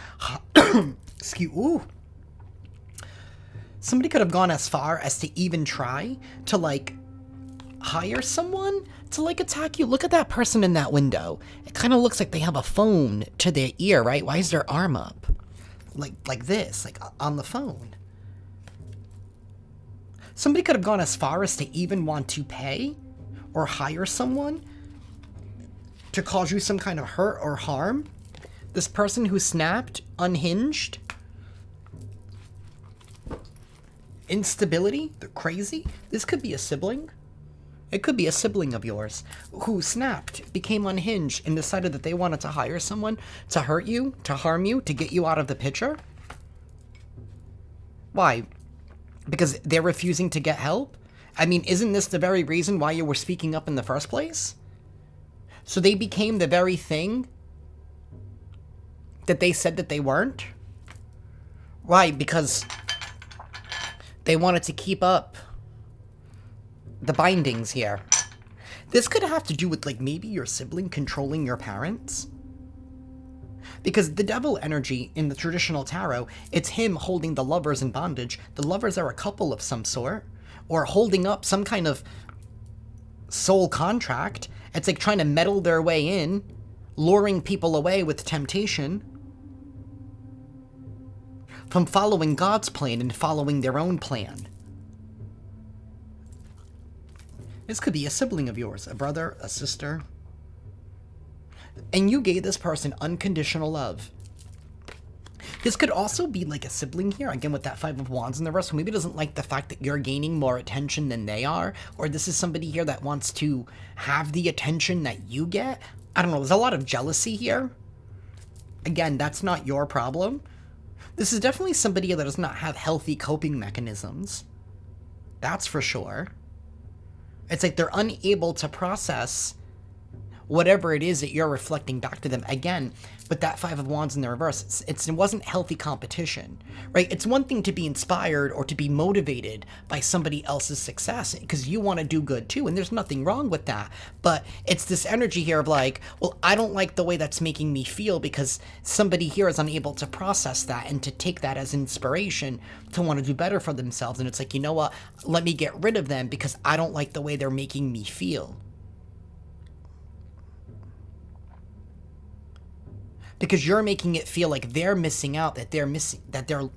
Somebody could have gone as far as to even try to, like, hire someone to, like, attack you. Look at that person in that window. It kind of looks like they have a phone to their ear, right? Why is their arm up? Like this, like, on the phone. Somebody could have gone as far as to even want to pay or hire someone to cause you some kind of hurt or harm. This person who snapped, unhinged, instability, they're crazy. This could be a sibling. It could be a sibling of yours who snapped, became unhinged, and decided that they wanted to hire someone to hurt you, to harm you, to get you out of the picture. Why? Because they're refusing to get help? I mean, isn't this the very reason why you were speaking up in the first place? So they became the very thing that they said that they weren't? Why? Because they wanted to keep up the bindings here. This could have to do with, like, maybe your sibling controlling your parents. Because the devil energy in the traditional tarot, it's him holding the lovers in bondage. The lovers are a couple of some sort, or holding up some kind of soul contract. It's like trying to meddle their way in, luring people away with temptation from following God's plan and following their own plan. This could be a sibling of yours, a brother, a sister. And you gave this person unconditional love. This could also be like a sibling here, again with that Five of Wands in the reverse, who maybe doesn't like the fact that you're gaining more attention than they are, or this is somebody here that wants to have the attention that you get. I don't know, there's a lot of jealousy here. Again, that's not your problem. This is definitely somebody that does not have healthy coping mechanisms. That's for sure. It's like they're unable to process whatever it is that you're reflecting back to them. Again, with that Five of Wands in the reverse, it wasn't healthy competition, right? It's one thing to be inspired or to be motivated by somebody else's success because you want to do good too, and there's nothing wrong with that. But it's this energy here of like, well, I don't like the way that's making me feel because somebody here is unable to process that and to take that as inspiration to want to do better for themselves. And it's like, you know what? Let me get rid of them because I don't like the way they're making me feel. Because you're making it feel like they're missing out, that they're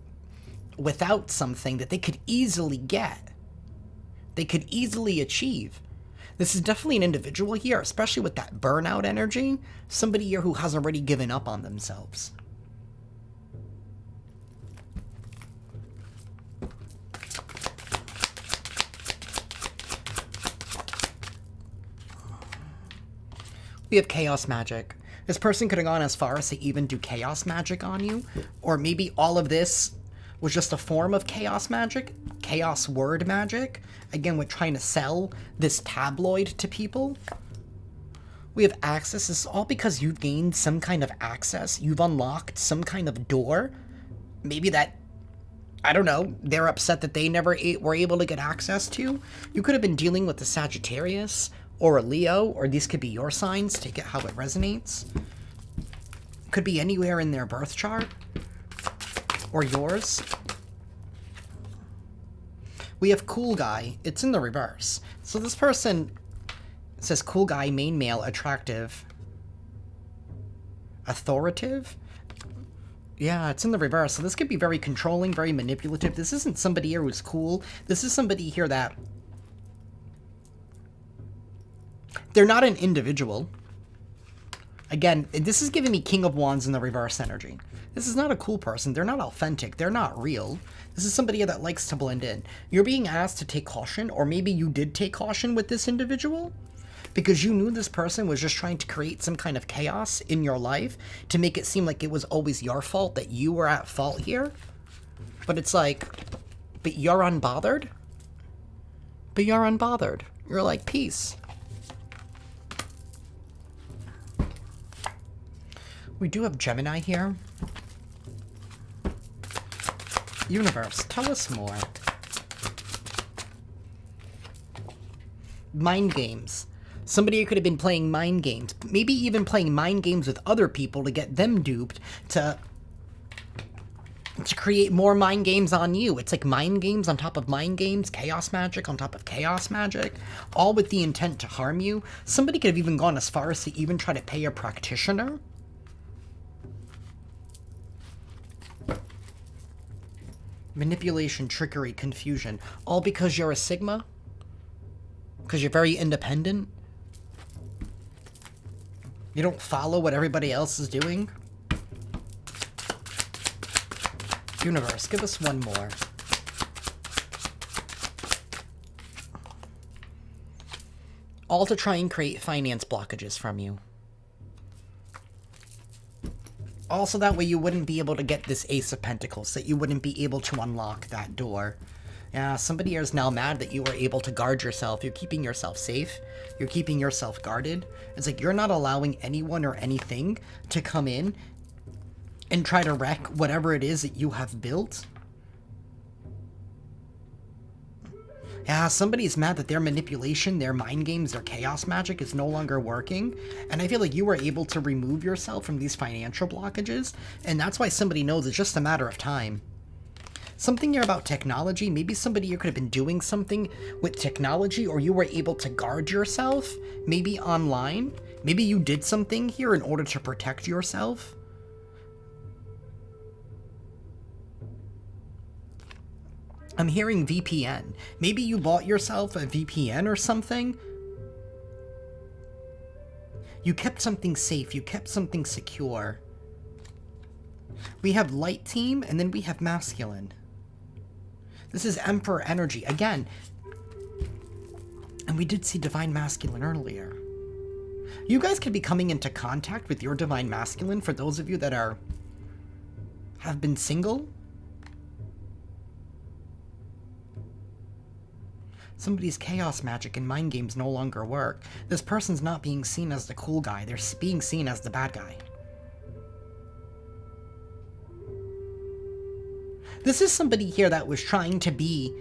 without something that they could easily get. They could easily achieve. This is definitely an individual here, especially with that burnout energy. Somebody here who has already given up on themselves. We have chaos magic. This person could have gone as far as to even do chaos magic on you, or maybe all of this was just a form of chaos magic, chaos word magic. Again, we're trying to sell this tabloid to people. We have access. This is all because you've gained some kind of access. You've unlocked some kind of door. Maybe that, I don't know, they're upset that they never were able to get access to. You could have been dealing with the Sagittarius or a Leo, or these could be your signs. Take it how it resonates. Could be anywhere in their birth chart or yours. We have cool guy. It's in the reverse. So this person says cool guy, main male, attractive, authoritative. Yeah, it's in the reverse. So this could be very controlling, very manipulative. This isn't somebody here who's cool. This is somebody here that they're not an individual. Again, this is giving me King of Wands in the reverse energy. This is not a cool person. They're not authentic. They're not real. This is somebody that likes to blend in. You're being asked to take caution, or maybe you did take caution with this individual because you knew this person was just trying to create some kind of chaos in your life to make it seem like it was always your fault, that you were at fault here. But it's like, but you're unbothered? But you're unbothered. You're like, peace. We do have Gemini here. Universe, tell us more. Mind games. Somebody could have been playing mind games. Maybe even playing mind games with other people to get them duped to create more mind games on you. It's like mind games on top of mind games, chaos magic on top of chaos magic, all with the intent to harm you. Somebody could have even gone as far as to even try to pay a practitioner. Manipulation, trickery, confusion. All because you're a Sigma? Because you're very independent? You don't follow what everybody else is doing? Universe, give us one more. All to try and create finance blockages from you. Also, that way you wouldn't be able to get this Ace of Pentacles, that you wouldn't be able to unlock that door. Yeah, somebody here is now mad that you were able to guard yourself. You're keeping yourself safe. You're keeping yourself guarded. It's like you're not allowing anyone or anything to come in and try to wreck whatever it is that you have built. Yeah, somebody's mad that their manipulation, their mind games, their chaos magic is no longer working. And I feel like you were able to remove yourself from these financial blockages. And that's why somebody knows it's just a matter of time. Something here about technology. Maybe somebody here could have been doing something with technology, or you were able to guard yourself, maybe online. Maybe you did something here in order to protect yourself. I'm hearing VPN. Maybe you bought yourself a VPN or something. You kept something safe. You kept something secure. We have light team, and then we have masculine. This is Emperor energy. Again, and we did see divine masculine earlier. You guys could be coming into contact with your divine masculine for those of you that have been single. Somebody's chaos magic and mind games no longer work. This person's not being seen as the cool guy. They're being seen as the bad guy. This is somebody here that was trying to be...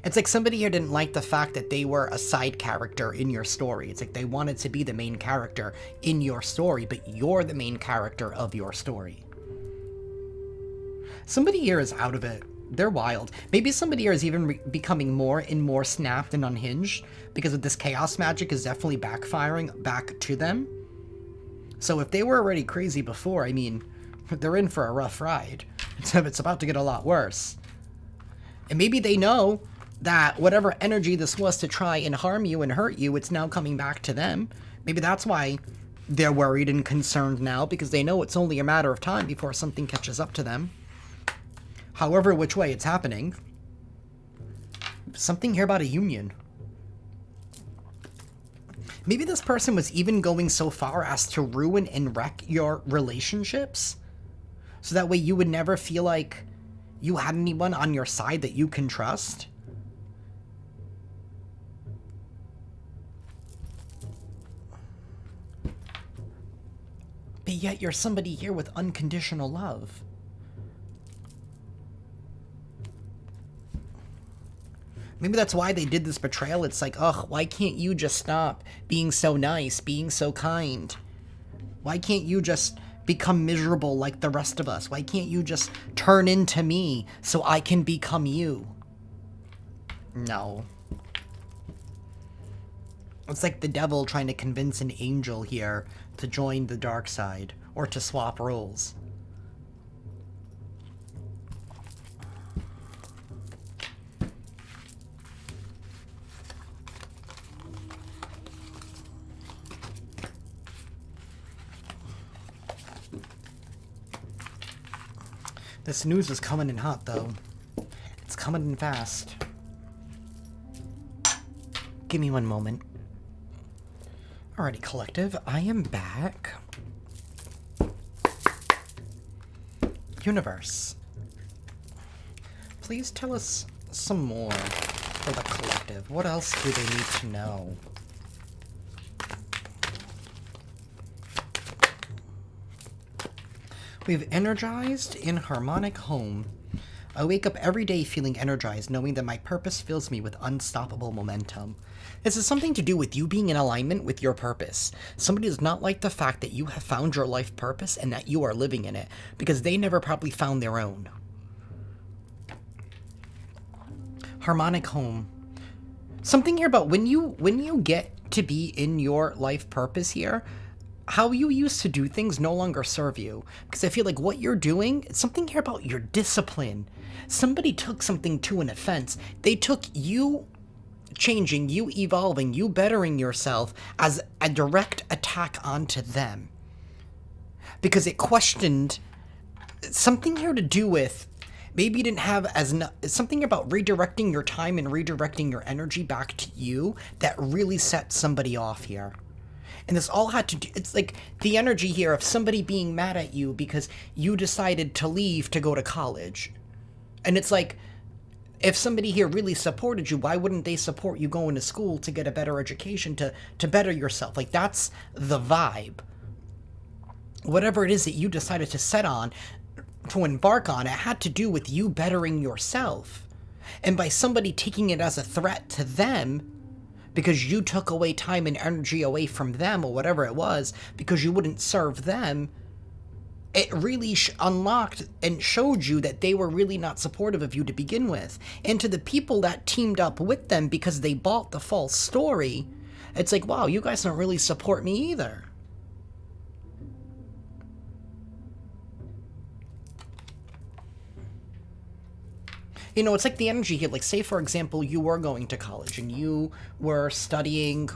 It's like somebody here didn't like the fact that they were a side character in your story. It's like they wanted to be the main character in your story, but you're the main character of your story. Somebody here is out of it. They're wild. Maybe somebody here is even becoming more and more snapped and unhinged because of this chaos magic is definitely backfiring back to them. So if they were already crazy before, I mean, they're in for a rough ride. It's about to get a lot worse. And maybe they know that whatever energy this was to try and harm you and hurt you, it's now coming back to them. Maybe that's why they're worried and concerned now, because they know it's only a matter of time before something catches up to them. However which way it's happening. Something here about a union. Maybe this person was even going so far as to ruin and wreck your relationships. So that way you would never feel like you had anyone on your side that you can trust. But yet you're somebody here with unconditional love. Maybe that's why they did this betrayal. It's like, ugh, why can't you just stop being so nice, being so kind? Why can't you just become miserable like the rest of us? Why can't you just turn into me so I can become you? No. It's like the devil trying to convince an angel here to join the dark side or to swap roles. This news is coming in hot, though. It's coming in fast. Give me one moment. Alrighty, collective. I am back. Universe. Please tell us some more for the collective. What else do they need to know? We've energized in harmonic home. I wake up every day feeling energized, knowing that my purpose fills me with unstoppable momentum. This is something to do with you being in alignment with your purpose. Somebody does not like the fact that you have found your life purpose and that you are living in it, because they never probably found their own. Harmonic home. Something here about when you get to be in your life purpose here, how you used to do things no longer serve you. Because I feel like what you're doing, it's something here about your discipline. Somebody took something to an offense. They took you changing, you evolving, you bettering yourself as a direct attack onto them. Because it questioned something here to do with maybe you didn't have something about redirecting your time and redirecting your energy back to you that really set somebody off here. And this all had to do, it's like the energy here of somebody being mad at you because you decided to leave to go to college. And it's like, if somebody here really supported you, why wouldn't they support you going to school to get a better education, to better yourself? Like, that's the vibe. Whatever it is that you decided to set on, to embark on, it had to do with you bettering yourself. And by somebody taking it as a threat to them, because you took away time and energy away from them or whatever it was, because you wouldn't serve them, it really unlocked and showed you that they were really not supportive of you to begin with. And to the people that teamed up with them because they bought the false story, it's like, wow, you guys don't really support me either. You know, it's like the energy here. Like, say, for example, you were going to college and you were studying,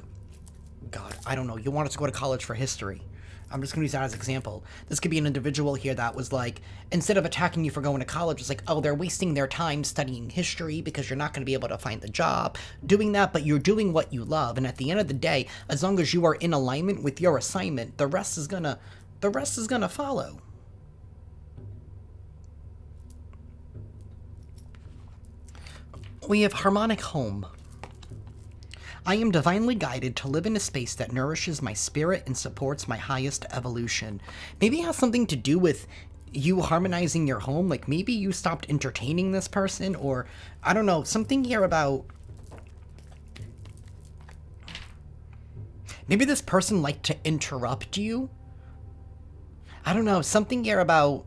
God, I don't know, you wanted to go to college for history. I'm just going to use that as an example. This could be an individual here that was like, instead of attacking you for going to college, it's like, oh, they're wasting their time studying history because you're not going to be able to find the job doing that, but you're doing what you love. And at the end of the day, as long as you are in alignment with your assignment, the rest is gonna follow. We have harmonic home. I am divinely guided to live in a space that nourishes my spirit and supports my highest evolution. Maybe it has something to do with you harmonizing your home. Like, maybe you stopped entertaining this person, or I don't know, something here about maybe this person liked to interrupt you. I don't know, something here about,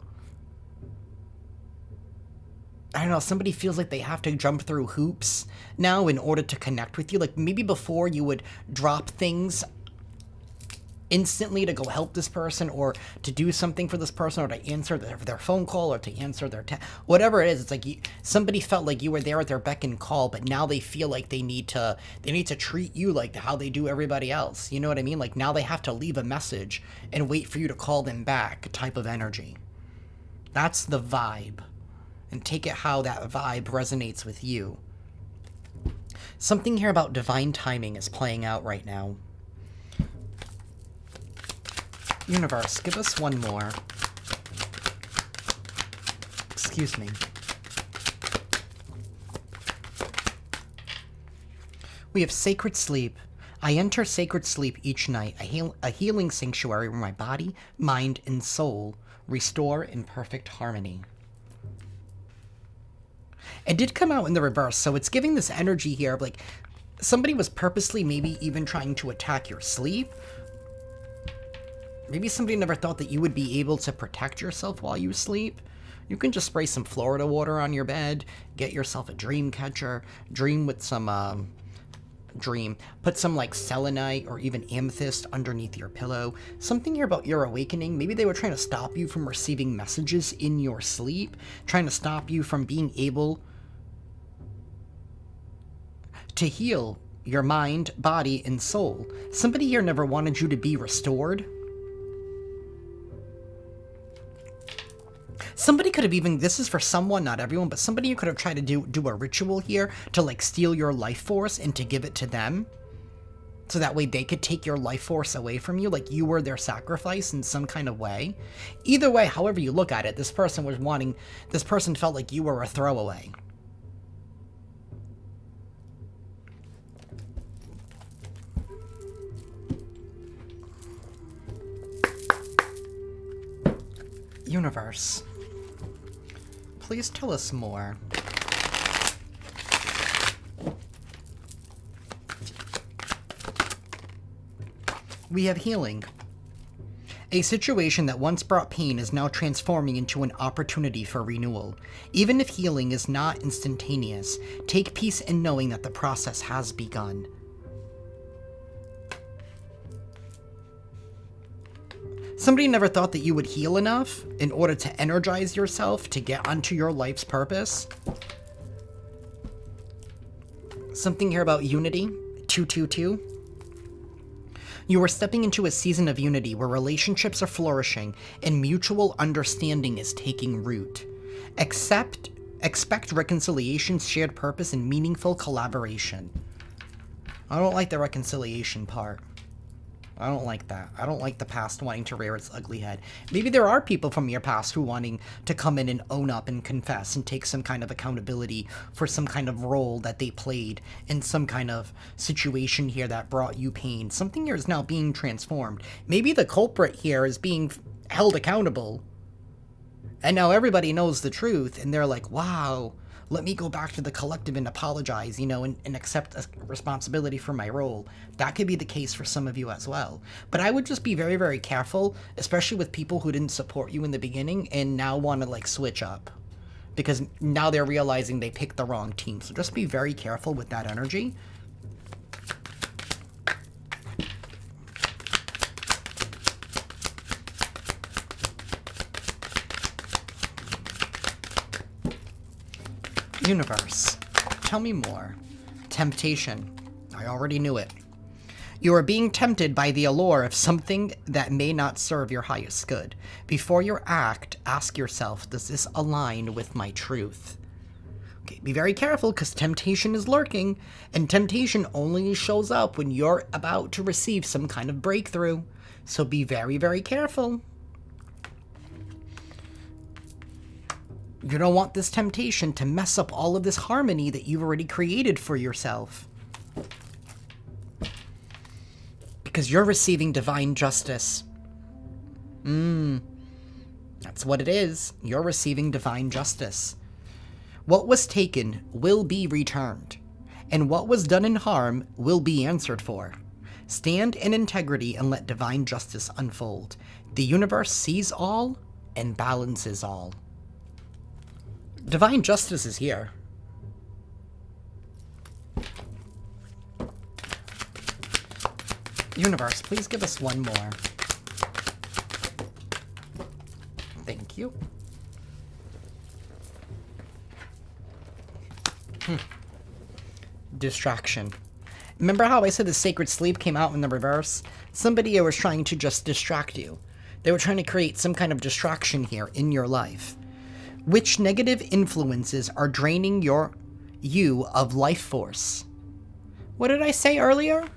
I don't know, somebody feels like they have to jump through hoops now in order to connect with you. Like, maybe before you would drop things instantly to go help this person or to do something for this person or to answer their phone call or to answer their whatever it is. It's like somebody felt like you were there at their beck and call, but now they feel like they need to treat you like how they do everybody else. You know what I mean? Like, now they have to leave a message and wait for you to call them back type of energy. That's the vibe. And take it how that vibe resonates with you. Something here about divine timing is playing out right now. Universe, give us one more. Excuse me. We have sacred sleep. I enter sacred sleep each night, a healing sanctuary where my body, mind, and soul restore in perfect harmony. It did come out in the reverse, so it's giving this energy here of like somebody was purposely maybe even trying to attack your sleep. Maybe somebody never thought that you would be able to protect yourself while you sleep. You can just spray some Florida water on your bed, get yourself a dream catcher, dream with some put some like selenite or even amethyst underneath your pillow. Something here about your awakening. Maybe they were trying to stop you from receiving messages in your sleep, trying to stop you from being able to heal your mind, body, and soul. Somebody here never wanted you to be restored. Somebody could have even, this is for someone, not everyone, but somebody could have tried to do a ritual here to like steal your life force and to give it to them. So that way they could take your life force away from you, like you were their sacrifice in some kind of way. Either way, however you look at it, this person felt like you were a throwaway. Universe, please tell us more. We have healing. A situation that once brought pain is now transforming into an opportunity for renewal. Even if healing is not instantaneous, take peace in knowing that the process has begun. Somebody never thought that you would heal enough in order to energize yourself to get onto your life's purpose. Something here about unity. 222. You are stepping into a season of unity where relationships are flourishing and mutual understanding is taking root. Expect reconciliation, shared purpose, and meaningful collaboration. I don't like the reconciliation part. I don't like that. I don't like the past wanting to rear its ugly head. Maybe there are people from your past who wanting to come in and own up and confess and take some kind of accountability for some kind of role that they played in some kind of situation here that brought you pain. Something here is now being transformed. Maybe the culprit here is being held accountable. And now everybody knows the truth and they're like, wow, let me go back to the collective and apologize, you know, and accept a responsibility for my role. That could be the case for some of you as well. But I would just be very, very careful, especially with people who didn't support you in the beginning and now want to, like, switch up. Because now they're realizing they picked the wrong team. So just be very careful with that energy. Universe, tell me more. Temptation. I already knew it. You are being tempted by the allure of something that may not serve your highest good. Before you act, ask yourself, does this align with my truth? Okay, be very careful because temptation is lurking, and temptation only shows up when you're about to receive some kind of breakthrough. So be very, very careful. You don't want this temptation to mess up all of this harmony that you've already created for yourself. Because you're receiving divine justice. That's what it is. You're receiving divine justice. What was taken will be returned, and what was done in harm will be answered for. Stand in integrity and let divine justice unfold. The universe sees all and balances all. Divine justice is here. Universe, please give us one more. Thank you. Distraction. Remember how I said the sacred sleep came out in the reverse? Somebody was trying to just distract you. They were trying to create some kind of distraction here in your life. Which negative influences are draining you of life force? What did I say earlier?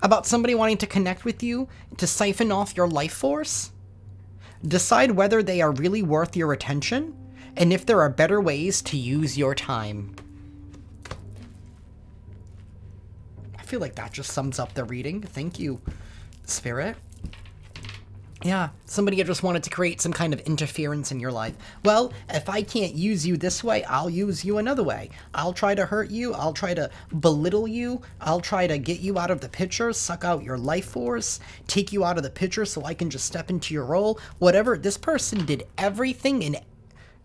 About somebody wanting to connect with you to siphon off your life force? Decide whether they are really worth your attention and if there are better ways to use your time. I feel like that just sums up the reading. Thank you, Spirit. Yeah, somebody just wanted to create some kind of interference in your life. Well, if I can't use you this way, I'll use you another way. I'll try to hurt you. I'll try to belittle you. I'll try to get you out of the picture, suck out your life force, take you out of the picture so I can just step into your role. Whatever. This person did everything and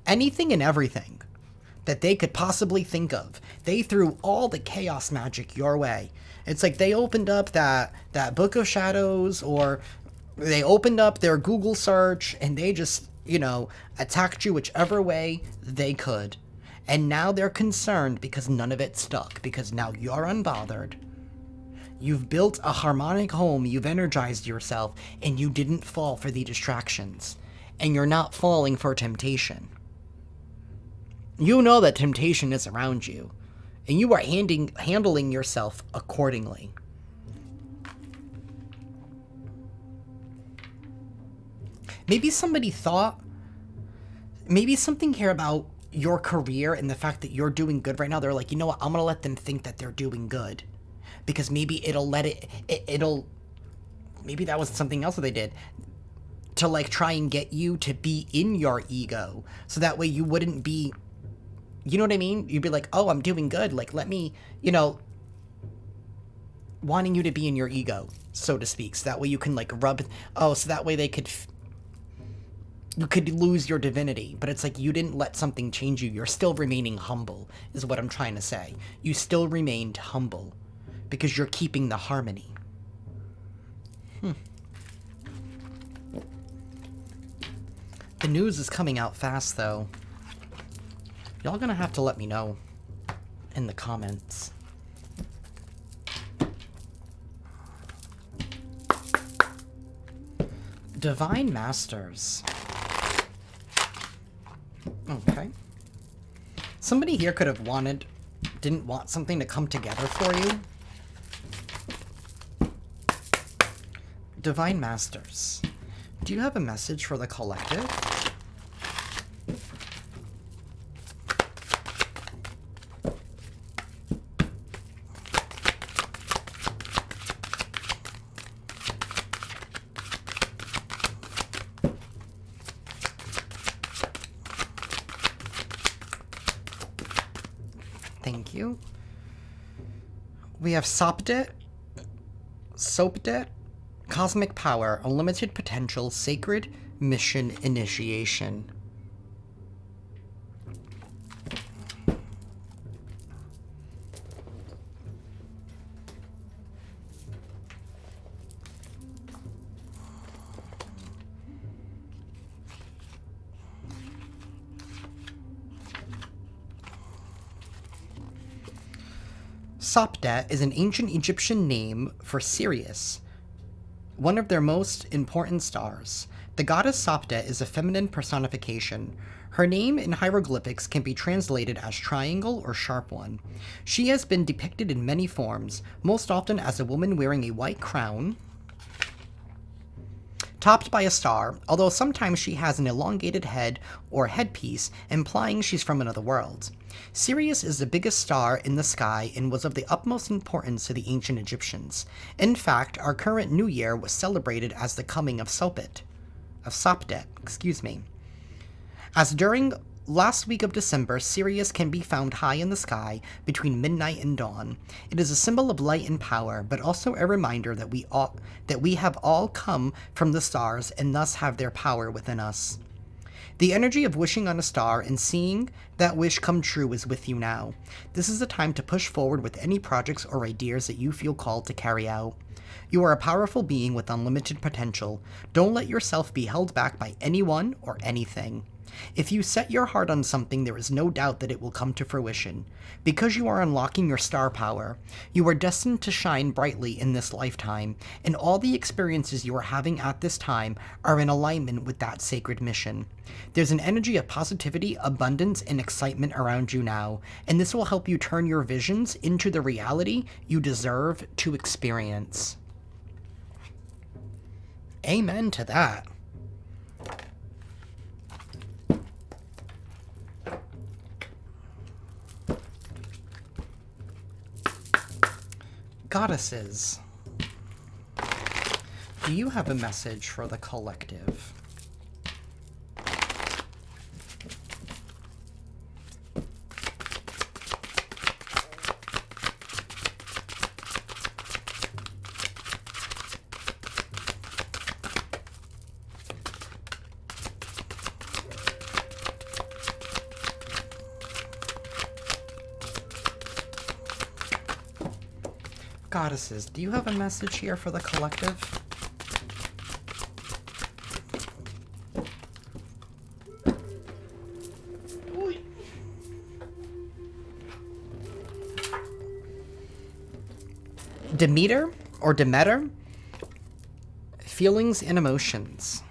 anything and everything that they could possibly think of. They threw all the chaos magic your way. It's like they opened up that Book of Shadows, or they opened up their Google search and they just, you know, attacked you whichever way they could. And now they're concerned because none of it stuck, because now you're unbothered. You've built a harmonic home, you've energized yourself, and you didn't fall for the distractions. And you're not falling for temptation. You know that temptation is around you, and you are handling yourself accordingly. Maybe somebody thought, maybe something here about your career and the fact that you're doing good right now. They're like, you know what, I'm going to let them think that they're doing good. Because maybe maybe that was something else that they did. To like try and get you to be in your ego. So that way you wouldn't be, you know what I mean? You'd be like, oh, I'm doing good. Like, let me, you know, wanting you to be in your ego, so to speak. So that way you can like so that way you could lose your divinity, but it's like you didn't let something change you. You're still remaining humble, is what I'm trying to say. You still remained humble because you're keeping the harmony. The news is coming out fast, though. Y'all gonna have to let me know in the comments. Divine Masters. Okay. Somebody here could have didn't want something to come together for you. Divine Masters. Do you have a message for the collective? Thank you. We have Sopdet, Cosmic Power, Unlimited Potential, Sacred Mission Initiation. Sopdet is an ancient Egyptian name for Sirius, one of their most important stars. The goddess Sopdet is a feminine personification. Her name in hieroglyphics can be translated as triangle or sharp one. She has been depicted in many forms, most often as a woman wearing a white crown, topped by a star, although sometimes she has an elongated head or headpiece, implying she's from another world. Sirius is the biggest star in the sky and was of the utmost importance to the ancient Egyptians. In fact, our current new year was celebrated as the coming of Sopdet, as during last week of December, Sirius can be found high in the sky between midnight and dawn. It is a symbol of light and power, but also a reminder that we have all come from the stars and thus have their power within us. The energy of wishing on a star and seeing that wish come true is with you now. This is the time to push forward with any projects or ideas that you feel called to carry out. You are a powerful being with unlimited potential. Don't let yourself be held back by anyone or anything. If you set your heart on something, there is no doubt that it will come to fruition. Because you are unlocking your star power, you are destined to shine brightly in this lifetime, and all the experiences you are having at this time are in alignment with that sacred mission. There's an energy of positivity, abundance, and excitement around you now, and this will help you turn your visions into the reality you deserve to experience. Amen to that. Goddesses, do you have a message for the collective? Goddesses, do you have a message here for the collective? Demeter or Demeter? Feelings and emotions.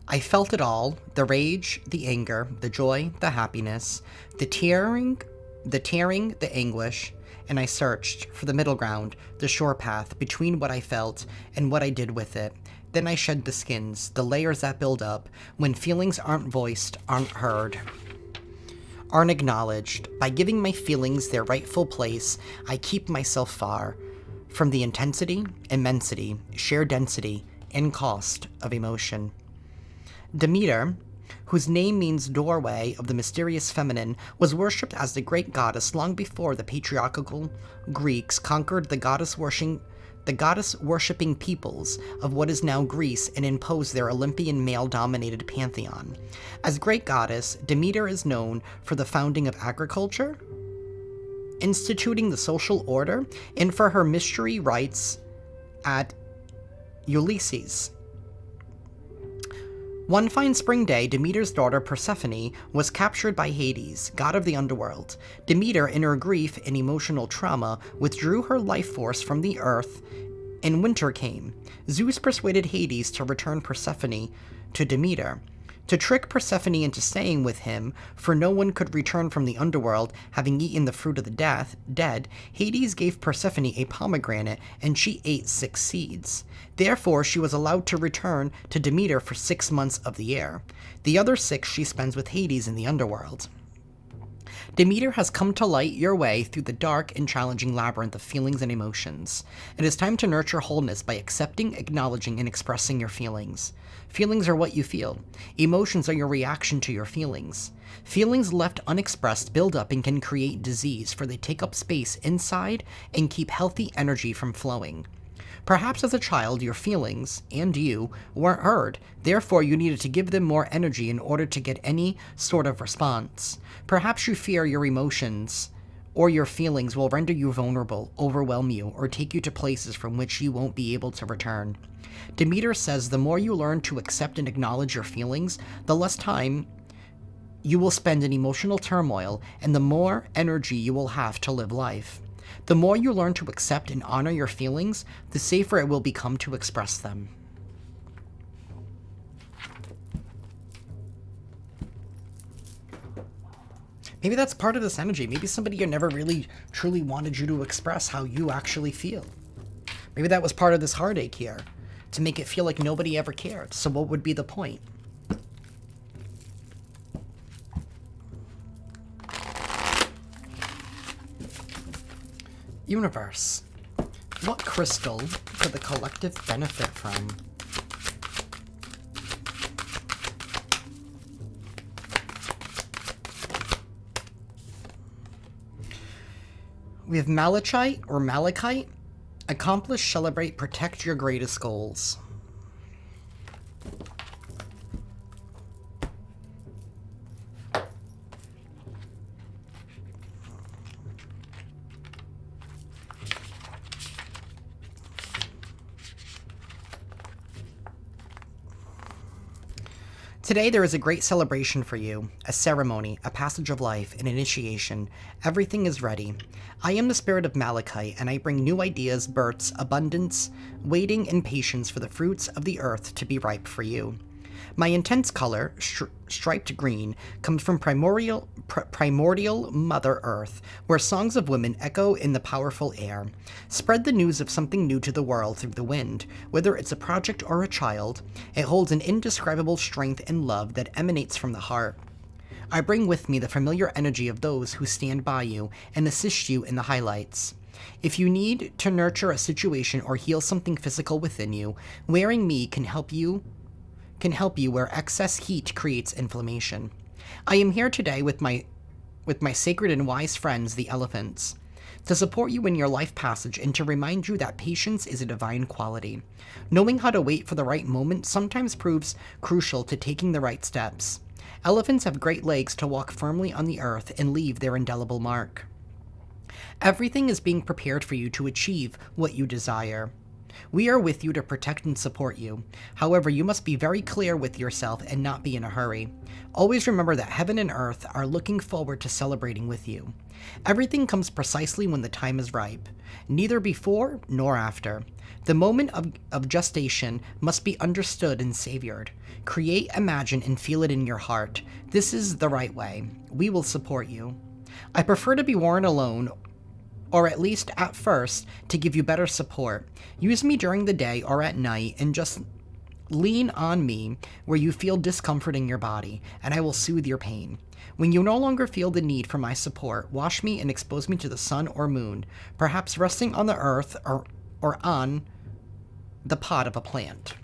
I felt it all, the rage, the anger, the joy, the happiness, the tearing, the anguish, and I searched for the middle ground, the shore path between what I felt and what I did with it. Then I shed the skins, the layers that build up when feelings aren't voiced, aren't heard, aren't acknowledged. By giving my feelings their rightful place, I keep myself far from the intensity, immensity, sheer density, and cost of emotion. Demeter, whose name means doorway of the mysterious feminine, was worshipped as the great goddess long before the patriarchal Greeks conquered the the goddess-worshipping peoples of what is now Greece and imposed their Olympian male-dominated pantheon. As great goddess, Demeter is known for the founding of agriculture, instituting the social order, and for her mystery rites at Ulysses. One fine spring day, Demeter's daughter Persephone was captured by Hades, god of the underworld. Demeter, in her grief and emotional trauma, withdrew her life force from the earth, and winter came. Zeus persuaded Hades to return Persephone to Demeter. To trick Persephone into staying with him, for no one could return from the underworld having eaten the fruit of the dead, Hades gave Persephone a pomegranate, and she ate 6 seeds. Therefore, she was allowed to return to Demeter for 6 months of the year. The other 6 she spends with Hades in the underworld. Demeter has come to light your way through the dark and challenging labyrinth of feelings and emotions. It is time to nurture wholeness by accepting, acknowledging, and expressing your feelings. Feelings are what you feel. Emotions are your reaction to your feelings. Feelings left unexpressed build up and can create disease, for they take up space inside and keep healthy energy from flowing. Perhaps as a child, your feelings, and you, weren't heard. Therefore, you needed to give them more energy in order to get any sort of response. Perhaps you fear your emotions or your feelings will render you vulnerable, overwhelm you, or take you to places from which you won't be able to return. Demeter says the more you learn to accept and acknowledge your feelings, the less time you will spend in emotional turmoil, and the more energy you will have to live life. The more you learn to accept and honor your feelings, the safer it will become to express them. Maybe that's part of this energy. Maybe somebody you never really truly wanted you to express how you actually feel. Maybe that was part of this heartache here, to make it feel like nobody ever cared. So what would be the point? Universe, what crystal could the collective benefit from? We have malachite or malachite. Accomplish, celebrate, protect your greatest goals. Today there is a great celebration for you, a ceremony, a passage of life, an initiation. Everything is ready. I am the spirit of Malachite, and I bring new ideas, births, abundance, waiting and patience for the fruits of the earth to be ripe for you. My intense color, striped green, comes from primordial Mother Earth, where songs of women echo in the powerful air. Spread the news of something new to the world through the wind. Whether it's a project or a child, it holds an indescribable strength and love that emanates from the heart. I bring with me the familiar energy of those who stand by you and assist you in the highlights. If you need to nurture a situation or heal something physical within you, wearing me can help you where excess heat creates inflammation. I am here today with my sacred and wise friends, the elephants, to support you in your life passage and to remind you that patience is a divine quality. Knowing how to wait for the right moment sometimes proves crucial to taking the right steps. Elephants have great legs to walk firmly on the earth and leave their indelible mark. Everything is being prepared for you to achieve what you desire. We are with you to protect and support you. However, you must be very clear with yourself and not be in a hurry. Always remember that heaven and earth are looking forward to celebrating with you. Everything comes precisely when the time is ripe, neither before nor after. The moment of gestation must be understood and savored. Create, imagine, and feel it in your heart. This is the right way. We will support you. I prefer to be worn alone, or at least at first, to give you better support. Use me during the day or at night and just lean on me where you feel discomfort in your body, and I will soothe your pain. When you no longer feel the need for my support, wash me and expose me to the sun or moon, perhaps resting on the earth or on the pod of a plant.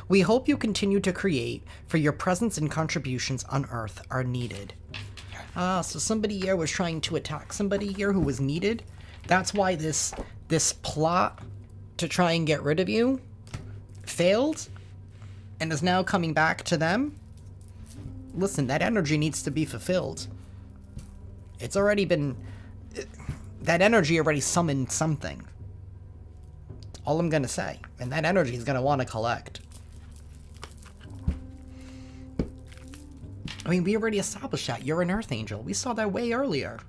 We hope you continue to create, for your presence and contributions on earth are needed. So somebody here was trying to attack somebody here who was needed. That's why this plot to try and get rid of you failed and is now coming back to them. Listen, that energy needs to be fulfilled. It's already been... That energy already summoned something. All I'm gonna say. And that energy is gonna want to collect. I mean, we already established that. You're an Earth Angel. We saw that way earlier.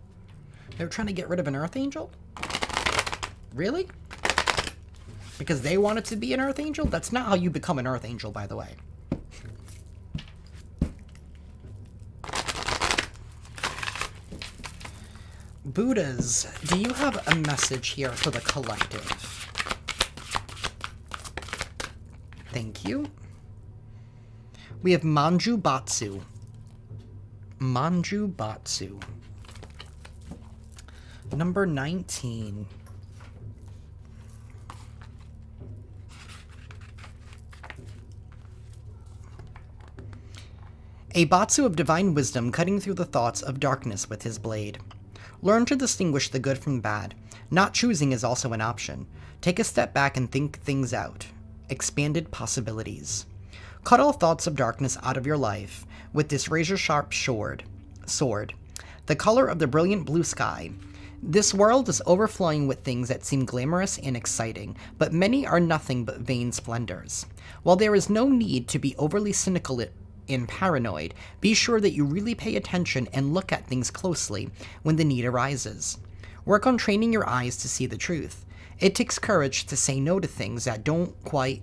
They were trying to get rid of an Earth Angel? Really? Because they wanted to be an Earth Angel? That's not how you become an Earth Angel, by the way. Buddhas, do you have a message here for the collective? Thank you. We have Manju Batsu. Manju Batsu. Number 19. A Batsu of divine wisdom cutting through the thoughts of darkness with his blade. Learn to distinguish the good from bad. Not choosing is also an option. Take a step back and think things out. Expanded possibilities. Cut all thoughts of darkness out of your life with this razor-sharp sword. The color of the brilliant blue sky. This world is overflowing with things that seem glamorous and exciting, but many are nothing but vain splendors. While there is no need to be overly cynical and paranoid, be sure that you really pay attention and look at things closely when the need arises. Work on training your eyes to see the truth. It takes courage to say no to things that don't quite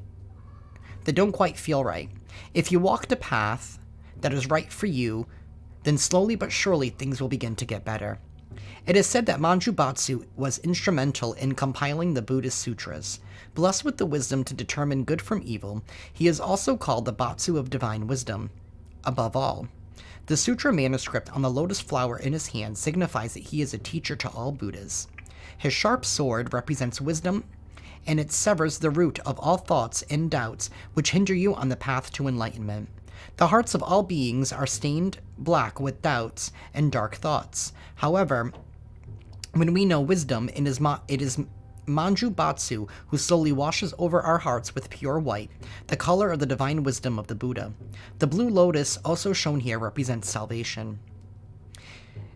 feel right. If you walk the path that is right for you, then slowly but surely things will begin to get better. It is said that Manju Batsu was instrumental in compiling the Buddhist sutras. Blessed with the wisdom to determine good from evil, he is also called the Batsu of divine wisdom. Above all, the sutra manuscript on the lotus flower in his hand signifies that he is a teacher to all Buddhas. His sharp sword represents wisdom, and it severs the root of all thoughts and doubts which hinder you on the path to enlightenment. The hearts of all beings are stained black with doubts and dark thoughts. However, when we know wisdom, it is Manju Batsu who slowly washes over our hearts with pure white, the color of the divine wisdom of the Buddha. The blue lotus, also shown here, represents salvation.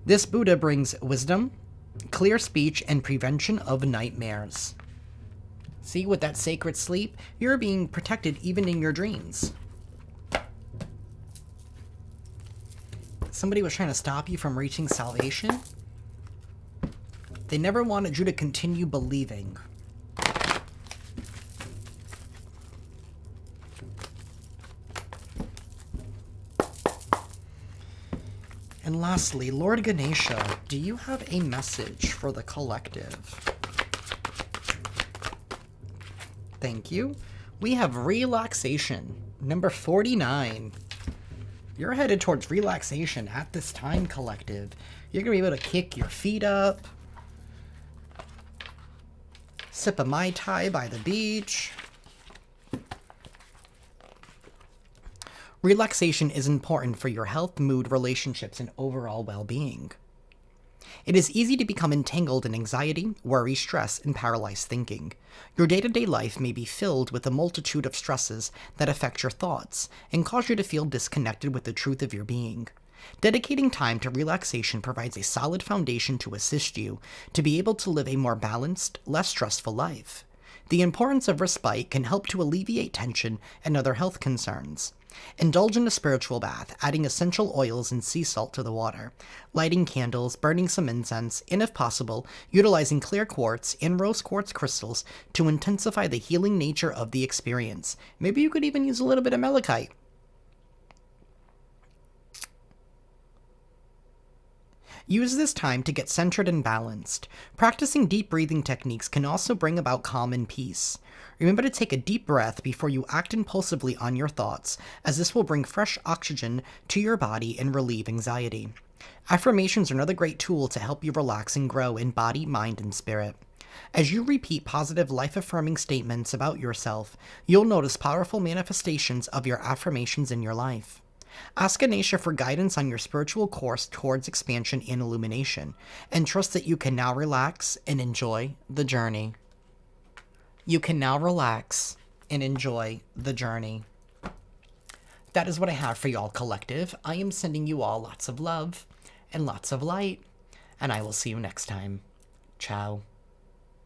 This Buddha brings wisdom, clear speech, and prevention of nightmares. See, with that sacred sleep, you're being protected even in your dreams. Somebody was trying to stop you from reaching salvation. They never wanted you to continue believing. And lastly, Lord Ganesha, do you have a message for the collective? Thank you. We have relaxation, number 49. You're headed towards relaxation at this time, collective. You're going to be able to kick your feet up, sip a Mai Tai by the beach. Relaxation is important for your health, mood, relationships, and overall well-being. It is easy to become entangled in anxiety, worry, stress, and paralyzed thinking. Your day-to-day life may be filled with a multitude of stresses that affect your thoughts and cause you to feel disconnected with the truth of your being. Dedicating time to relaxation provides a solid foundation to assist you to be able to live a more balanced, less stressful life. The importance of respite can help to alleviate tension and other health concerns. Indulge in a spiritual bath, adding essential oils and sea salt to the water, lighting candles, burning some incense, and if possible, utilizing clear quartz and rose quartz crystals to intensify the healing nature of the experience. Maybe you could even use a little bit of malachite. Use this time to get centered and balanced. Practicing deep breathing techniques can also bring about calm and peace. Remember to take a deep breath before you act impulsively on your thoughts, as this will bring fresh oxygen to your body and relieve anxiety. Affirmations are another great tool to help you relax and grow in body, mind, and spirit. As you repeat positive, life-affirming statements about yourself, you'll notice powerful manifestations of your affirmations in your life. Ask Ganesha for guidance on your spiritual course towards expansion and illumination, and trust that you can now relax and enjoy the journey. You can now relax and enjoy the journey. That is what I have for y'all, collective. I am sending you all lots of love and lots of light, and I will see you next time. Ciao.